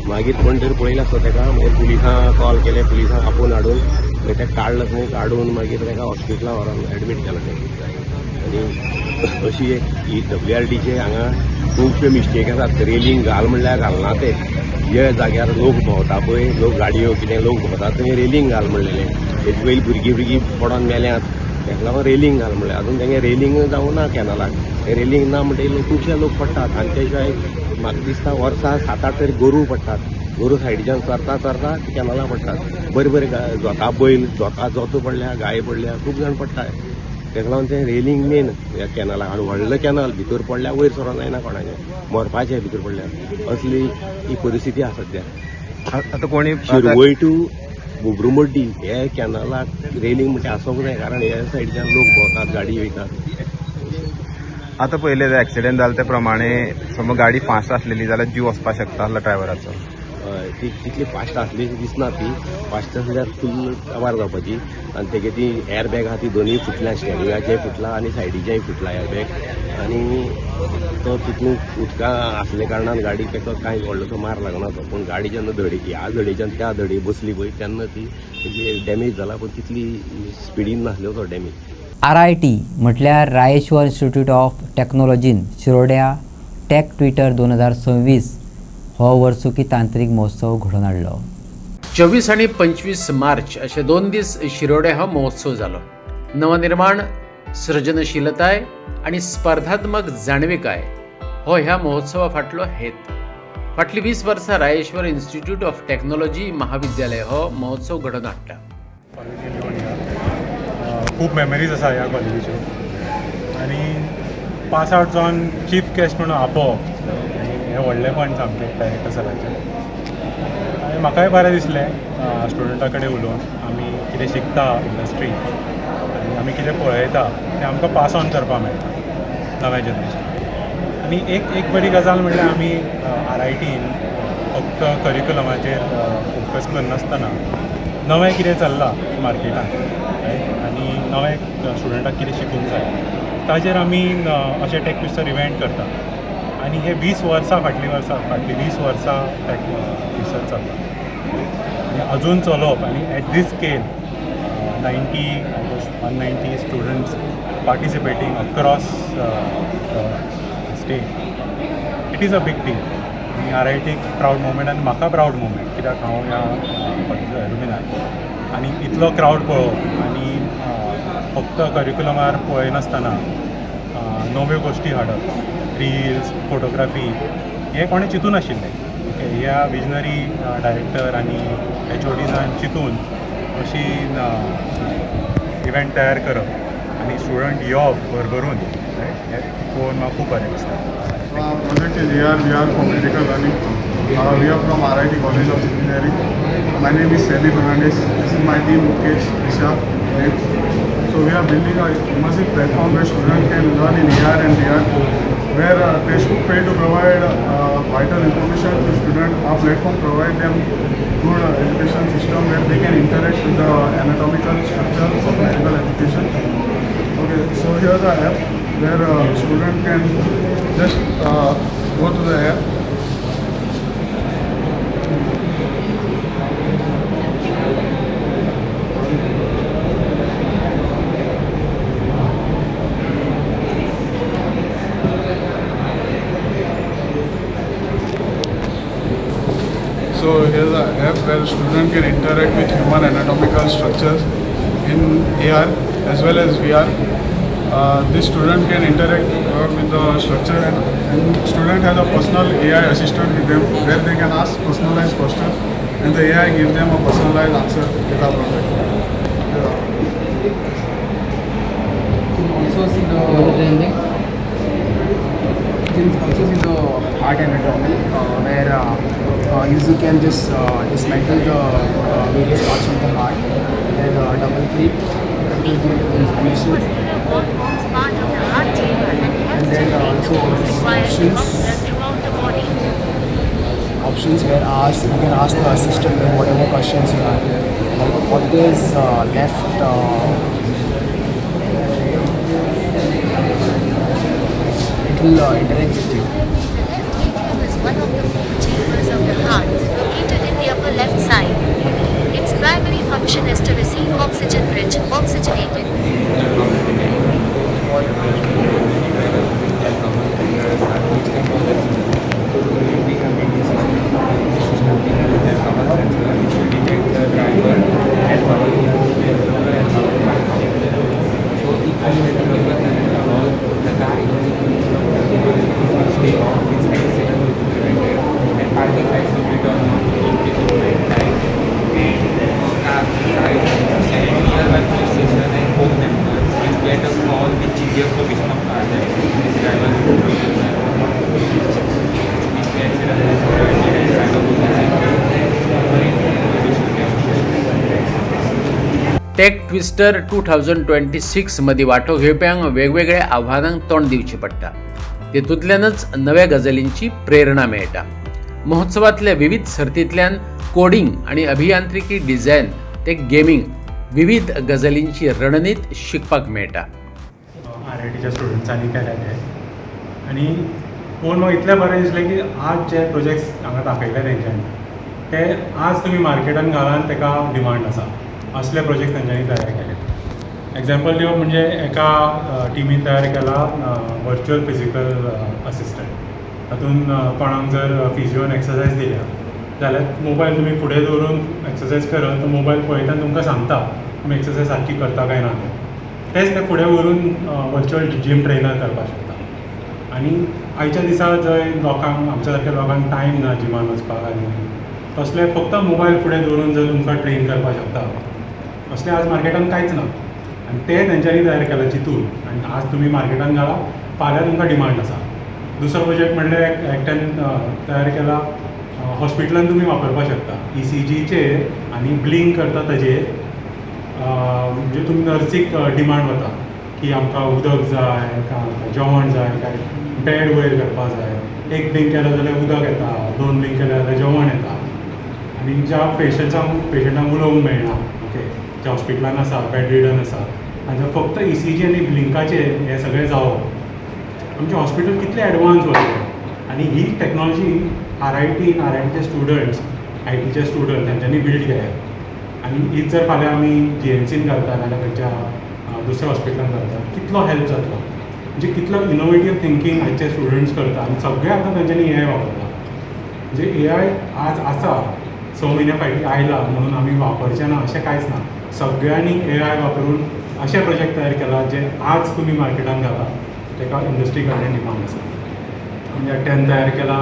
मागीर कोण तरी पळयलें आसता तेका. मागीर पुलिसांक कॉल केले. पुलिसांक आपोवन हाडून मागीर तेका काडलं थंय काडून मागीर तेका हॉस्पिटलांत व्हरोन एडमीट केलें. आनी अशी एक ही WRDचे हांगा खुबश्यो मिस्टेक आसात. रेलिंग घाल म्हणल्यार घालना ते. जे जाग्यार लोक भोंवता पळय, लोक गाडयो कितें लोक भोंवता थंय रेलिंग घाल म्हणलेलें. हेजे पयलीं भुरगीं पडोन मेल्यात, ताका लागून रेलिंग घाल म्हणलें. अजून तेंगे रेलिंग जावं ना कॅनलाक. रेलिंग ना म्हणटकीर खुबशे लोक पडटात. आनी त्या शिवाय म्हाका दिसता वर्सा 7-8 तरी गोरू पडटात. गोरू सायडीच्यान चरता कॅनला पडटात. बरे जोता बैल जोतो पडल्या, गाय पडल्या, खूब जाण पडटात. ताका लागून तें रेलिंग मेन ह्या कॅनलाक. आनी व्हडलो कॅनल भितर पडल्यार वयर सरोन जायना कोणाचें, मरपाचें भितर पडल्यार. असली ही परिस्थिती आसा सद्या. आतां कोणी शिरवय टू बुबरुमड्डी हे कॅनलाक रेलिंग म्हणजे आसोंक जाय, कारण ह्या सायडीच्यान लोक भोंवतात, गाडी वयतात. आतां पयले जे एक्सिडेंट जाले ते प्रमाणे समज गाडी फास्ट आसलेली जाल्यार जीव वचपाक शकता आसलो ड्रायव्हराचो. ती तितली फास्ट आसली दिसना. ती फास्ट आसल्यार फुल काबार जावपाची. आनी तेगे ती एअर बॅग आहा ती दोनूय फुटल्या, स्टेरिंगाचेय फुटला आनी सायडीचेय फुटला एअर बॅग. आनी तो तितून उदका आसले कारणान गाडी ताका कांय व्हडलोसो मार लागना तो. पूण गाडी जेन्ना ह्या धडीच्यान त्या धडी बसली पळय तेन्ना ती तेजी डॅमेज जाला, पूण तितली स्पिडीन नासलो तो डॅमेज. RIT म्हटल्यार रायेश्वर इन्स्टिट्यूट ऑफ टेक्नॉलॉजीन शिरोड्या टॅक ट्विटर 2026 हो वर्सुकी तांत्रीक महोत्सव घडोवन हाडलो. 24 आणि 25 मार्च असे 2 दीस शिरोड्या हो महोत्सव जालो. नवनिर्माण, सृजनशीलताय आणि स्पर्धात्मक जाणविकाय हो ह्या महोत्सवा फाटलो हेत. फाटली 20 वर्सां रायेश्वर इन्स्टिट्यूट ऑफ टेक्नॉलॉजी महाविद्यालय हो महोत्सव घडोवन हाडटा. खूब मेमरीज आसा ह्या कॉलेजीच्यो. आनी पास आउट जावन चीफ गेस्ट म्हणून आपोवप हें व्हडलेंपण सामकें डायरेक्टर सराचें. आनी म्हाकाय बरें दिसलें स्टुडंटा कडेन उलोवन. आमी कितें शिकता इंडस्ट्री आनी आमी कितें पळयता तें आमकां पास ऑन करपाक मेळटा नव्या जनरेशनाक. आनी एक बरी गजाल म्हणल्यार आमी RITन फक्त करिक्युलमाचेर फोकस करनासतना नवें कितें चल्लां मार्केटान आनी नवें स्टुडंटाक कितें शिकूंक जाय ताजेर आमी अशे टॅक ट्विस्टर इव्हेंट करता. आनी हे 20 वर्सां फाटली 20 वर्सां टॅक ट्विस्टर चलता आनी अजून चलोवप. आनी at this scale 190 students participating across state. It is a big deal. आनी RITक प्रावड मुवमेंट आनी म्हाका प्रावड मुवमेंट, कित्याक हांव ह्या कॉलेजीचो एलुमिनाय. आनी इतलो क्रावड पळोवप आनी फक्त करिक्युलमार पळयनासतना नव्यो गोश्टी हाडप, रिल्स, फोटोग्राफी हें कोणें चिंतून नाशिल्लें. ओके, ह्या विजनरी डायरेक्टर आनी HODजान चिंतून अशी इव्हेंट तयार करप आनी स्टुडंट येवप भरभरून हें पळोवन म्हाका खूब बरें दिसता. Project is here. We are for medical learning. We are from RIT College of Engineering. My name is Sally Fernandez. This is my team, Mukesh, Isha, Dave. So we are building a immersive platform where students can learn in AR and VR, where textbook fail to provide vital information to students. Our platform provides them good education system where they can interact with the anatomical structure of medical education. Okay, so here is the app where student can just go to the app. So here is an app where student can interact with human anatomical structures in AR as well as VR. This student can interact with the structure and student has a personal AI assistant with them where they can ask personalized questions and the AI gives them a personalized answer with our project. You can also see the heart anatomy where user can just dismantle the various parts of the heart and then double click to give information. And then also options where you can ask the assistant whatever questions you have. Like what is left it will interact with you. Is one of the 4 chambers of the heart located in the upper left side. Its primary function is to receive oxygen-rich, oxygenated. Tech twister 2026 मध्ये वांटो घेवप्यांक वेगवेगळ्या आव्हानांक तोंड दिवचें पडटा. तेतूंतल्यानच नव्या गजालींची प्रेरणा मेळटा. महोत्सवांतल्या विविध सर्तींतल्यान कोडिंग आनी अभियांत्रिकी डिझायन ते गेमिंग विविध गजालींची रणनीत शिकपाक मेळटा. RITच्या स्टुडंट्सांनी केले ते आनी पळोवन म्हाका इतलें बरें दिसलें की आज जे प्रोजेक्ट्स हांगा दाखयले तेंच्यांनी ते आज तुमी मार्केटान घालान ताका डिमांड आसा. असले प्रोजेक्ट तेंच्यांनी तयार केले. एग्जाम्पल दिवप म्हणजे एका टिमीन तयार केला वर्च्युअल फिजिकल असिस्टंट. तातूंत कोणाक जर फिजिओन एक्सरसायज दिल्या जाल्यार मोबायल तुमी फुडें दवरून एक्सरसायज करत तो मोबायल पळयता तुमकां सांगता तुमी एक्सरसायज सारकी करता काय ना तेच ते फुडें व्हरून वर्च्युअल जिम ट्रेनर करपाक शकता. आनी आयच्या दिसा जंय लोकांक आमच्या सारक्या लोकांक टायम ना जिमान वचपाक आनी तसले फक्त मोबायल फुडें दवरून जर तुमकां ट्रेन करपाक शकता असलें आज मार्केटान कांयच ना. आनी ते तेंच्यांनी तयार केला चिंतून आनी आज तुमी मार्केटान घाला फाल्यां तुमकां डिमांड आसा. दुसरो प्रोजेक्ट म्हणल्यार एकट्यान तयार केला हॉस्पिटलान तुमी वापरपाक शकता. ECGचेर आनी ब्लिंक करता ताजेर म्हणजे तुमी नर्सीक डिमांड वता की आमकां उदक जाय काय जेवण जाय काय बेड वयर करपाक जाय. एक ब्लिंक केलो जाल्यार उदक येता, 2 ब्लिंक केले जाल्यार जेवण येता. आनी ज्या पेशंटांक उलोवंक मेळना ओके जे हॉस्पिटलान आसा बेड रिडन आसा तांचे फक्त ECG आनी ब्लिंकाचेर हें सगळें जावप आमचें हॉस्पिटल कितलें एडवान्स वतलें. आनी ही टॅक्नॉलॉजी RITचे स्टुडंट्स IT स्टुडंट तांच्यांनी बिल्ड केल्या. आनी हीच जर फाल्यां आमी GMCन घालता नाजाल्यार खंयच्या दुसऱ्या हॉस्पिटलान घालता कितलो हेल्प जातलो. म्हणजे कितलो इनोवेटीव थिंकींग आयचे स्टुडंट्स करता आनी सगळे आतां तांच्यांनी AI वापरता. म्हणजे AI आज आसा 6 म्हयन्या फाटीं आयला म्हणून आमी वापरचे ना अशें कांयच ना. सगळ्यांनी AI वापरून अशे प्रोजेक्ट तयार केला जे आज तुमी मार्केटान घाला ताका इंडस्ट्री कडल्यान डिमांड आसा. म्हणजे एकट्यान तयार केला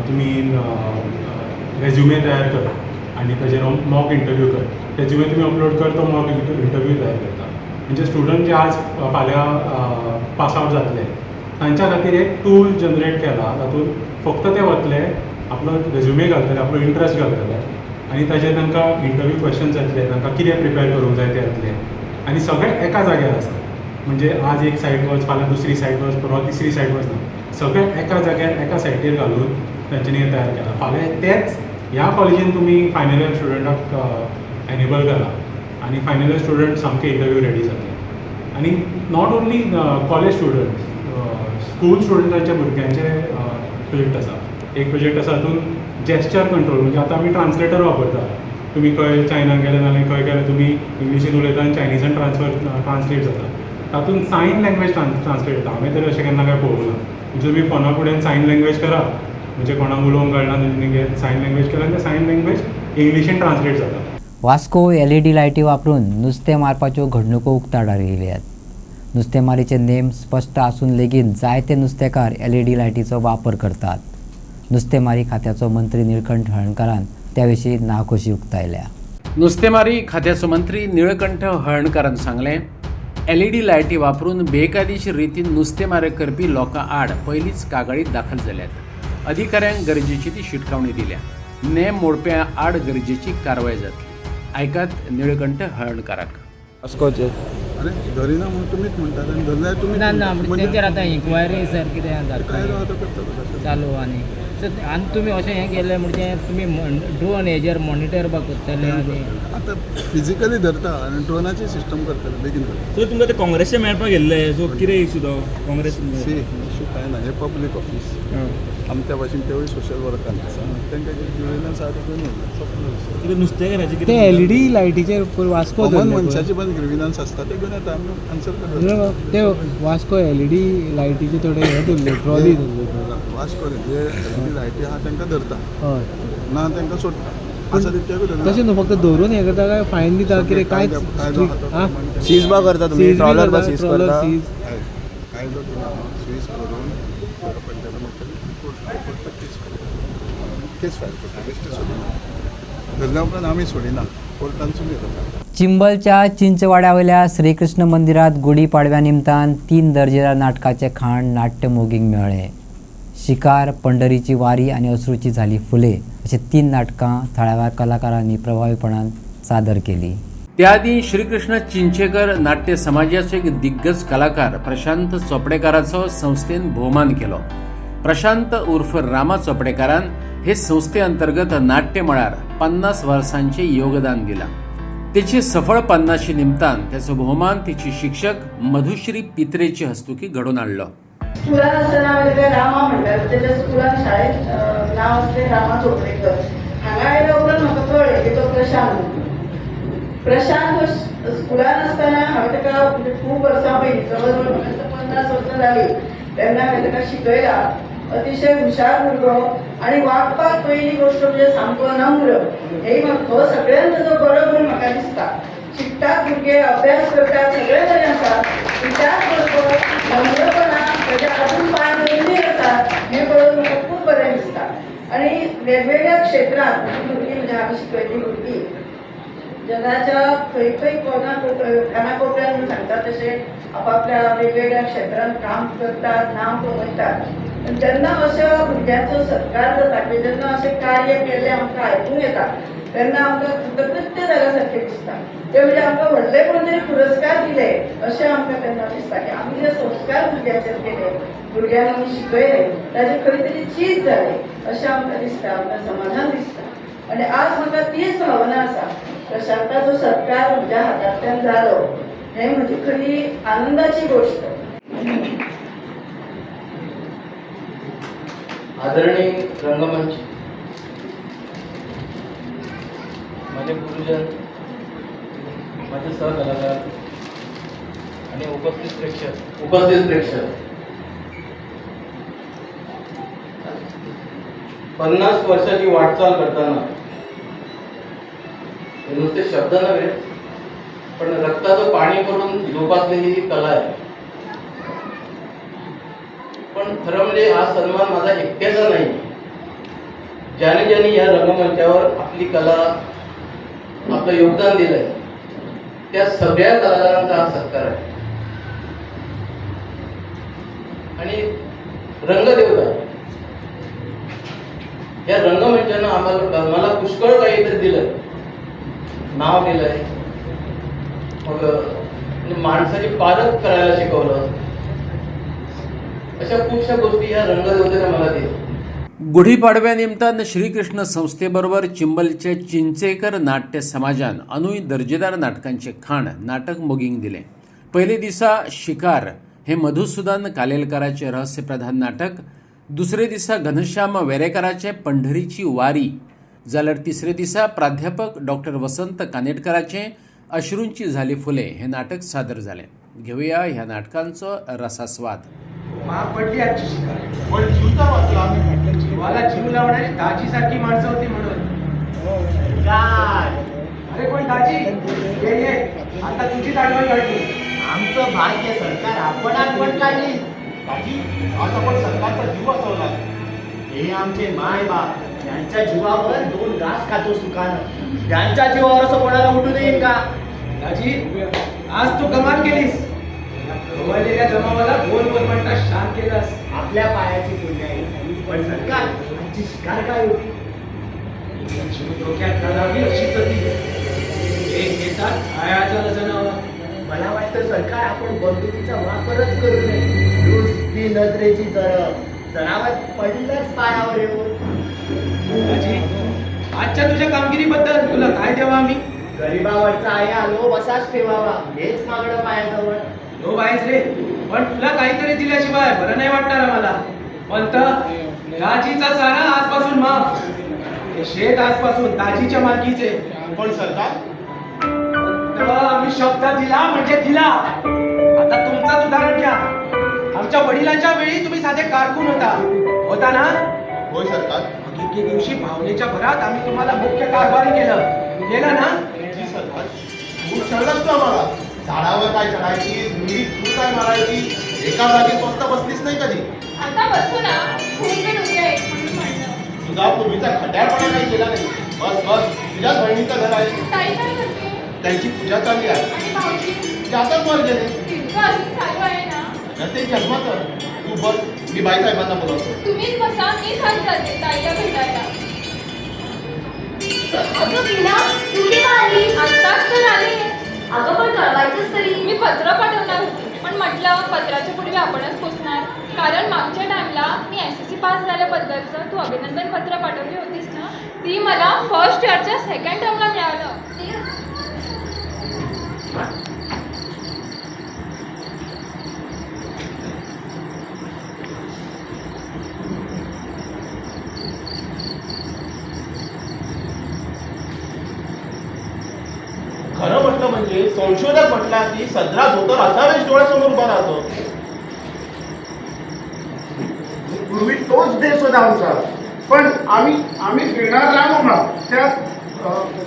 तुमी रेज्युमे तयार कर आनी ताजेर मॉक इंटरव्यू कर. रेज्युमे तुमी अपलोड कर तो मॉक इंटरव्यू तयार करता. म्हणजे स्टुडंट जे आज फाल्यां पास आवट जातले तांच्या खातीर एक टूल जनरेट केला. तातूंत फक्त ते वतले आपलो रेज्युमे घालतले आपलो इंट्रस्ट घालतले आनी ताजेर तांकां इंटरव्यू क्वेश्चन्स येतले तांकां कितें प्रिपेर करूंक जाय ते येतले आनी सगळे एका जाग्यार आसा. म्हणजे आज एक सायट वच फाल्यां दुसरी सायट वच परवा तिसरी सायट वच ना सगळे एका जाग्यार एका सायटीर घालून तांच्यांनी हें तयार केलां. फाल्यां तेच ह्या कॉलेजीन तुमी फायनल इयर स्टुडंटाक एनेबल करा आनी फायनल इयर स्टुडंट सामके इंटरव्यू रेडी जातले. आनी not only college student school स्टुडंटांच्या भुरग्यांचे प्रोजेक्ट आसा. एक प्रोजेक्ट आसा हातूंत जेस्चर कंट्रोल म्हणजे आतां आमी ट्रान्सलेटर वापरता. तुमी खंय चायनाक गेले नाल्यार खंय गेले तुमी इंग्लिशीन उलयता आनी चायनिजान ट्रान्सलेट जाता. तातूंत सायन लँग्वेज ट्रान्सलेट जाता. हांवें तरी अशें केन्ना काय पळोवंक ना. म्हणजे तुमी फोना फुडें सायन लँग्वेज करा म्हणजे कोणाक उलोवंक कळना तेणी सायन लँग्वेज केला आनी सायन लँग्वेज इंग्लिशीन ट्रान्सलेट जाता. वास्को LED लायटी वापरून नुस्तें मारपाच्यो घडणुको उक्ताडार येयल्यात. नुस्तेंमारीचे नेम स्पश्ट आसून लेगीत जायते नुस्तेकार LED लायटीचो वापर करतात. नुस्तेंमारी खात्याचो मंत्री निळकंठ हळणकारान त्याविशीं नाखुशी उक्तायल्या. नुस्तेमारी खात्याचो मंत्री निळकंठ हळणकारान सांगलें LED लायटी वापरून बेकायदेशीर रितीन नुस्तेमारी करपी लोकां आड पयलींच कागाळीत दाखल जाल्यात. अधिकाऱ्यांक गरजेची ती शिटकावणी दिल्या. नेम मोडप्या आड गरजेची कारवाय जातली. आयकात निळकंठ हळणकाराक. वास्कोचे अरे धरिना म्हणून तुमीच म्हणटात आनी धरल्यार तुमी ना तेचेर आतां इन्क्वायरी सर कितें चालू आनी तुमी अशें हें केलें म्हणजे तुमी ड्रोन हेजेर मॉनिटर करतले आनी आतां फिजिकली धरता आनी ड्रोनाचें सिस्टम करतले बेगीन करता. सो तुमकां ते काँग्रेसचे मेळपाक गेल्ले सो कितें इशू तो काँग्रेस इशू कांय ना. हें पब्लीक ऑफीस आमच्या भाशेन तेवूय सोशल वर्कान आसा तांकां ग्रिविनन्स आसा ते घेवन कितें नुस्तेकाराचें ते LED लायटीचेर वास्को मनशाचे पण ग्रिविनन्स आसता ते घेवन येता आमी आन्सर करता. ते वास्को LED लायटीचे थोडे हे धरले ट्रॉली धरले वास्को जे LED लायटी आहा तांकां धरता ना तांकां सोडटा. तशें न्हू फक्त धरून हें करता काय फायन दिता कितें कांयच सीज बा करता तुमी ट्रॉलर बा सीज करता आमी सोडिना कोर्टानसून येता चिंबलच्या चिंचवाड्यावयल्या श्रीकृष्ण मंदिरात गुढीपाडव्या निमतान 3 दर्जेदार नाटकाचे खाण नाट्य मोगींक मेळ्ळे. शिकार, पंढरीची वारी आणि अश्रूची झाली फुले अशी 3 नाटकां थळाव्या कलाकारांनी प्रभावीपणान सादर केली. त्याआधी श्रीकृष्ण चिंचेकर नाट्य समाजाचे एक दिग्गज कलाकार प्रशांत चोपडेकाराचो संस्थेन भोवमान केलो. प्रशांत उर्फ रामा चोपडेकारान हे संस्थेअंतर्गत नाट्य मळार 50 वर्सांचे योगदान दिला. त्याची सफळ 50शी निमतान त्याचो भोवमान तिची शिक्षक मधुश्री पित्रेचे हस्तुकी घडून हाडलो. स्कुलान आसतना ताका रामा म्हणटात. त्याच्या स्कुलान शाळेत नांव आसलें रामा चोपडेकर. हांगा आयल्या उपरांत म्हाका कळ्ळें की तो प्रशांत स्कुलान आसतना हांवें ताका खूब वर्सां पयलीं जवळ जवळ 50 वर्सां जालीं तेन्ना हांवें ताका शिकयला. अतिशय हुशार भुरगो आणि वागपाक पयली गोष्ट म्हणजे सामको नम्र. हे म्हाका सगळ्यांत ताजो बरो गुण म्हाका दिसता. शिकतात भुरगे, अभ्यास करतात, सगळे बरें आसा. त्याच बरोबर नम्रपणा ताच्या हातून पांय दवरिल्ली आसात हें पळोवन म्हाका खूब बरें दिसता. आनी वेगवेगळ्या क्षेत्रांत भुरगीं म्हणजे हांवें शिकयल्लीं भुरगीं जगाच्या खंय खंय कानाकोपऱ्यान सांगता तशें आपापल्या वेगवेगळ्या क्षेत्रांत काम करतात, नांव कमयतात. जेन्ना अशा भुरग्यांचो सत्कार जाता की जेन्ना अशें कार्य केल्लें आमकां आयकूंक येता तेन्ना आमकां कृतज्ञ जाल्या सारकें दिसता. ते म्हणजे आमकां व्हडले कोण तरी पुरस्कार दिले अशें आमकां तेन्ना दिसता की आमी जे संस्कार भुरग्यांचेर केले, भुरग्यांक आमी शिकयलें ताजे खंय तरी चीज जाले अशें आमकां दिसता, आमकां समाधान दिसता. आनी आज म्हाका तीच भावना आसा. प्रशांताचो सत्कार म्हज्या हातांतल्यान जालो हें म्हजी खरी आनंदाची गोश्ट. आदरणीय रंगमंच, माझे गुरुजन, माझे सहकलाकार आणि उपस्थित प्रेक्षक 50 वर्षाची वाटचाल करताना हे नुसते शब्द नव्हे पण रक्ताचं पाणी करून जोपासलेली ही कला आहे. पण खरं म्हणजे हा सन्मान माझा एकट्याचा नाही. ज्याने ज्याने या रंगमंचावर आपली कला, आपलं योगदान दिलंय त्या सगळ्या कलाकारांचा हा सत्कार आहे. आणि रंगदेवता या रंगमंचानं मला पुष्कळ काहीतरी दिलंय, नाव दिलंय, मग माणसाची पारख करायला शिकवलं. अशा खूपशा गोष्टी या रंगदेवतेने मला दिल्या. गुढीपाडव्यानिमतान श्रीकृष्ण संस्थेबरोबर चिंबलचे चिंचेकर नाट्य समाजान अनूय दर्जेदार नाटकांचे खाण नाटक मोगींक दिले. पयले दिसा शिकार हे मधुसूदन कालेलकराचे रहस्यप्रधान नाटक, दुसरे दिसा घनश्याम वेरेकराचे पंढरीची वारी, जाल्यार तिसरे दिसा प्राध्यापक डॉक्टर वसंत कानेटकराचे अश्रूंची झाली फुले हे नाटक सादर झाले. घेऊया ह्या नाटकांचो रसास्वाद. महाग पडली आजची शिकार, पण जीव तर वाचला. जीवाला जीव लावणारी दाजीसारखी माणसं होती म्हणून. अरे पण दाजी ये आता तुझीच आठवण काढली. आमचं भाग्य सरकार आपण आठवण काढली. दाजी आज आपण सरकारचा जीव वाचवला. हे आमचे माय बाप यांच्या जीवावर 2 घास खातो सुखानं. त्यांच्या जीवावर असं कोणाला उठू देईन का? दाजी आज तू कमाल केलीस. गमावलेल्या जमावाला गोल म्हणता शांत केलास. आपल्या पायाची पुण्य आहे. पण सरकार आमची शिकार काय होती? डोक्यात घालावी अशीच होती. एक घेतात आयाचा जनावर. मला वाटतं सरकार आपण बंदुकीचा वापरच करू नये. नुसती नजरेची जनावर पडलंच पायावर येऊन. आजच्या तुझ्या कामगिरीबद्दल तुला काय द्यावा? आम्ही गरीबावरचा आया आलो बसाच ठेवावा हेच मागणं पायाजवळ. हो बाईच रे, पण तुला काहीतरी दिल्याशिवाय बरं नाही वाटणार आम्हाला. पण दाजीचा सारा आजपासून माफ. हे शेत आजपासून दाजीच्या मालकीचे. पण सरकार आम्ही शब्द दिला म्हणजे दिला. आता तुमचं उदाहरण घ्या. आमच्या वडिलांच्या वेळी तुम्ही साधे कारकून होता ना? होय सरकार. एके दिवशी भावनेच्या भरात आम्ही तुम्हाला मुख्य कारभारी केलं ना? जी सरकार. तू ठरलंच ना मला. झाडावर काय चढायची, मुली तू काय मारायची, एका जागी स्वस्त बसलीच नाही कधी. आता बसू ना, खूप वेळ उद्या एक म्हणून म्हणलं. तुझा पूर्वीचा खड्याळपणा काही केला नाही. बस बस, तुझ्याच बहिणीचं घर आहे. ताई काय करते? त्यांची पूजा चालली आहे. आणि भाऊजी? त्यातच वर गेले. तिथं अजून चालू आहे ना? तर ते जन्माचं. तू बस, मी बाईसाहेबांना बोलवतो. तुम्हीच बसा, मी खाली जाते ताईला भेटायला. अगं मीना, तू केव्हा आली? आत्ताच तर आली. अगं पण कळवायचंच तरी. मी पत्र पाठवणार होते, पण म्हटलं पत्राच्या पूर्वी आपणच पोचणार. कारण मागच्या टाइमला मी SSC पास झाल्याबद्दलचं तू अभिनंदन पत्र पाठवली होतीस ना, ती मला फर्स्ट इयरच्या सेकंड टर्मला मिळालं. खरं म्हटलं म्हणजे संशोधक म्हटला की सदरा धोतर असावेच डोळ्यासमोर उभा राहतो. पूर्वी तोच देश होता आमचा, पण आम्ही फिरणार राहू ना त्या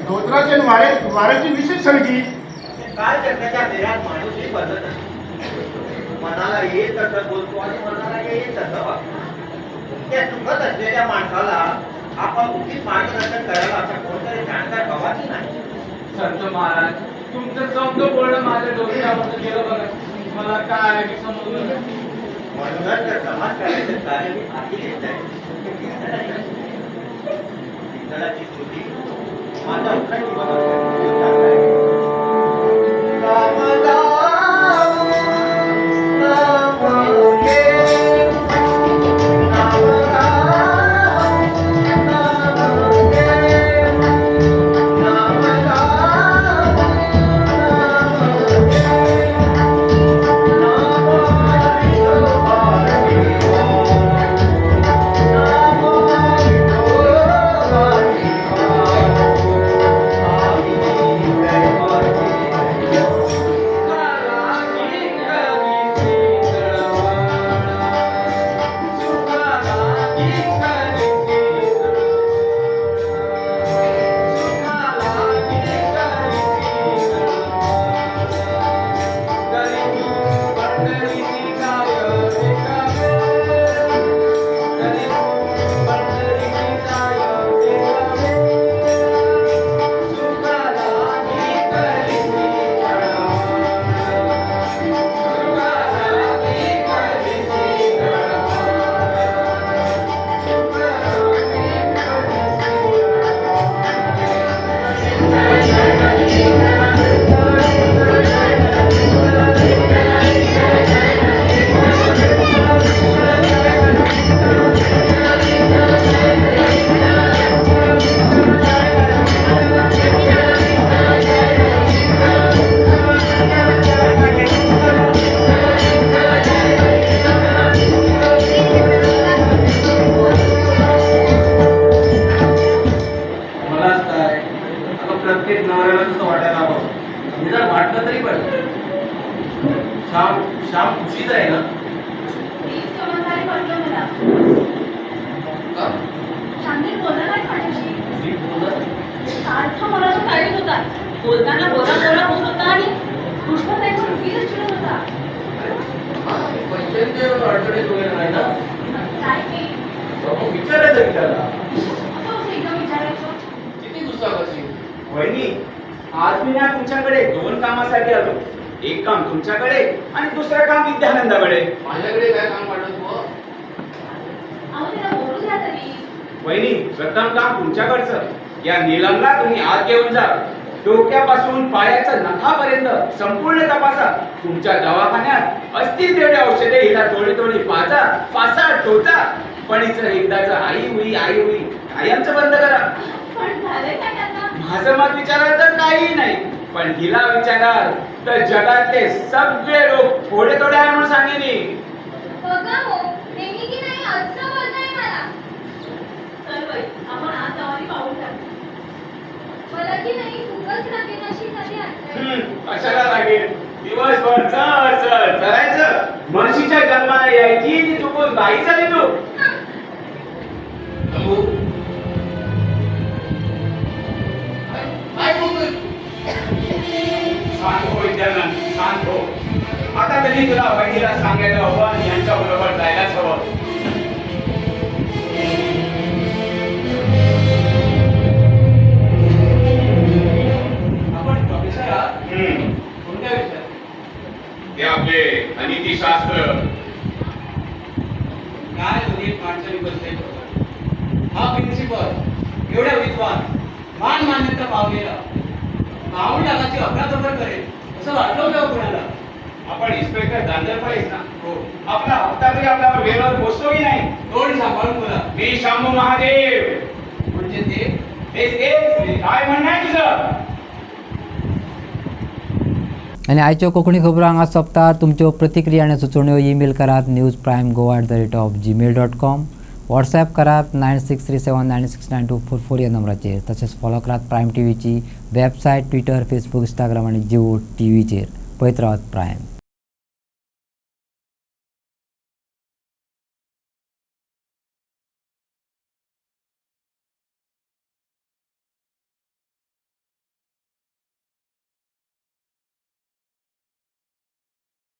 धोत्राची आणि वाऱ्याची विशेष संगती. काय जगाच्या देहात माणूसही बदलत असतो. मनाला येत असं बोलतो आणि मनाला येत असं वागतो. त्या चुकत असलेल्या माणसाला आपण उचित मार्गदर्शन करायला असा कोणतरी जाणकार हवा की नाही. संत महाराज, तुमचं समजून बोलणं माझ्या डोक्यावर गेलं बघा. मला काय समजलं नाही. म्हणूनच तर समाज कार्याचं कार्य मी आधी घेत आहे. शीतलाची स्तुती माझ्या श्याम खुशीच आहे ना? शांतील बोला नाही म्हणायची. सारख मला तो काढत होता. बोलताना बोला बोला होत होता आणि कृष्ण त्याच्यावर उगीच चिडत होता. पैशांचे अडचणीत वगैरे नाही ना? काय ते विचारायचं की त्याला. असं एकदम विचारायचं. किती गुस्सा करशील? वहिनी, आज मी ना तुमच्याकडे 2 कामासाठी आलो. एक काम तुमच्याकडे आणि दुसरं काम विद्यानंदाकडे. माझ्याकडे काय काम पाठवत हो? अहो त्याला बोलू द्या तरी. वहिनी, प्रथम काम तुमच्याकडचं. या नीलमला तुम्ही आत घेऊन जा. डोक्यापासून पायाच्या नखापर्यंत संपूर्ण तपासा. तुमच्या दवाखान्यात असतील तेवढे औषधे हिला थोडी पाजा, फासा, टोचा. पण हिचं एकदाच आई होई कायमचं बंद करा. पण झालंय काय त्यांना? माझं मत विचाराल तर काही नाही, पण हिला विचाराल तर जगातले सगळे लोक थोडे आहे म्हणून सांगेन. बघा हो, नेहमी की नाही असं बोलताय मला. चल बाई, आपण आज जाऊन पाहून टाकू. मला की नाही खूपच लागेल अशी कधी आणलंय. कशाला लागेल? दिवसभर चल करायचं. म्हशीच्या जन्माला यायची ती चुकून बाई झाली तू. काय बोलतोय शांत हो विद्यार्थ्यां, शांत हो. आता तरी तुला वहिनीला सांगायला हवं आणि यांच्या बरोबर जायलाच हवं. कोणत्या विषयात? ते आपले अनितीशास्त्र. काय दोन्ही माणसाने बसले. हा प्रिन्सिपल एवढ्या विद्वान मान मान्यता पावलेला 52 लाखाची अफरातफर करेल असं वाटलं का कोणाला? आपण इन्स्पेक्टर दांडरफळ आहेस ना. हो. आपला हप्ता तरी आपल्यावर वेळेवर पोचतो की नाही? थोडी सांभाळून बोला. मी शामू महादेव. म्हणजे ते काय म्हणणं आहे तुझं? आनी आयच्यो कोंकणी खबरो हांगा सोंपतात. तुमच्यो प्रतिक्रिया आनी सुचोवण्यो ईमेल करात newsprimegoa@gmail.com. व्हॉट्सॲप करात 9637969244 ह्या नंबराचेर. तशेंच फॉलो करात प्रायम टीव्हीची वेबसायट, ट्विटर, फेसबूक, इंस्टाग्राम आनी जिओ टीव्हीचेर. पळयत रावात प्रायम.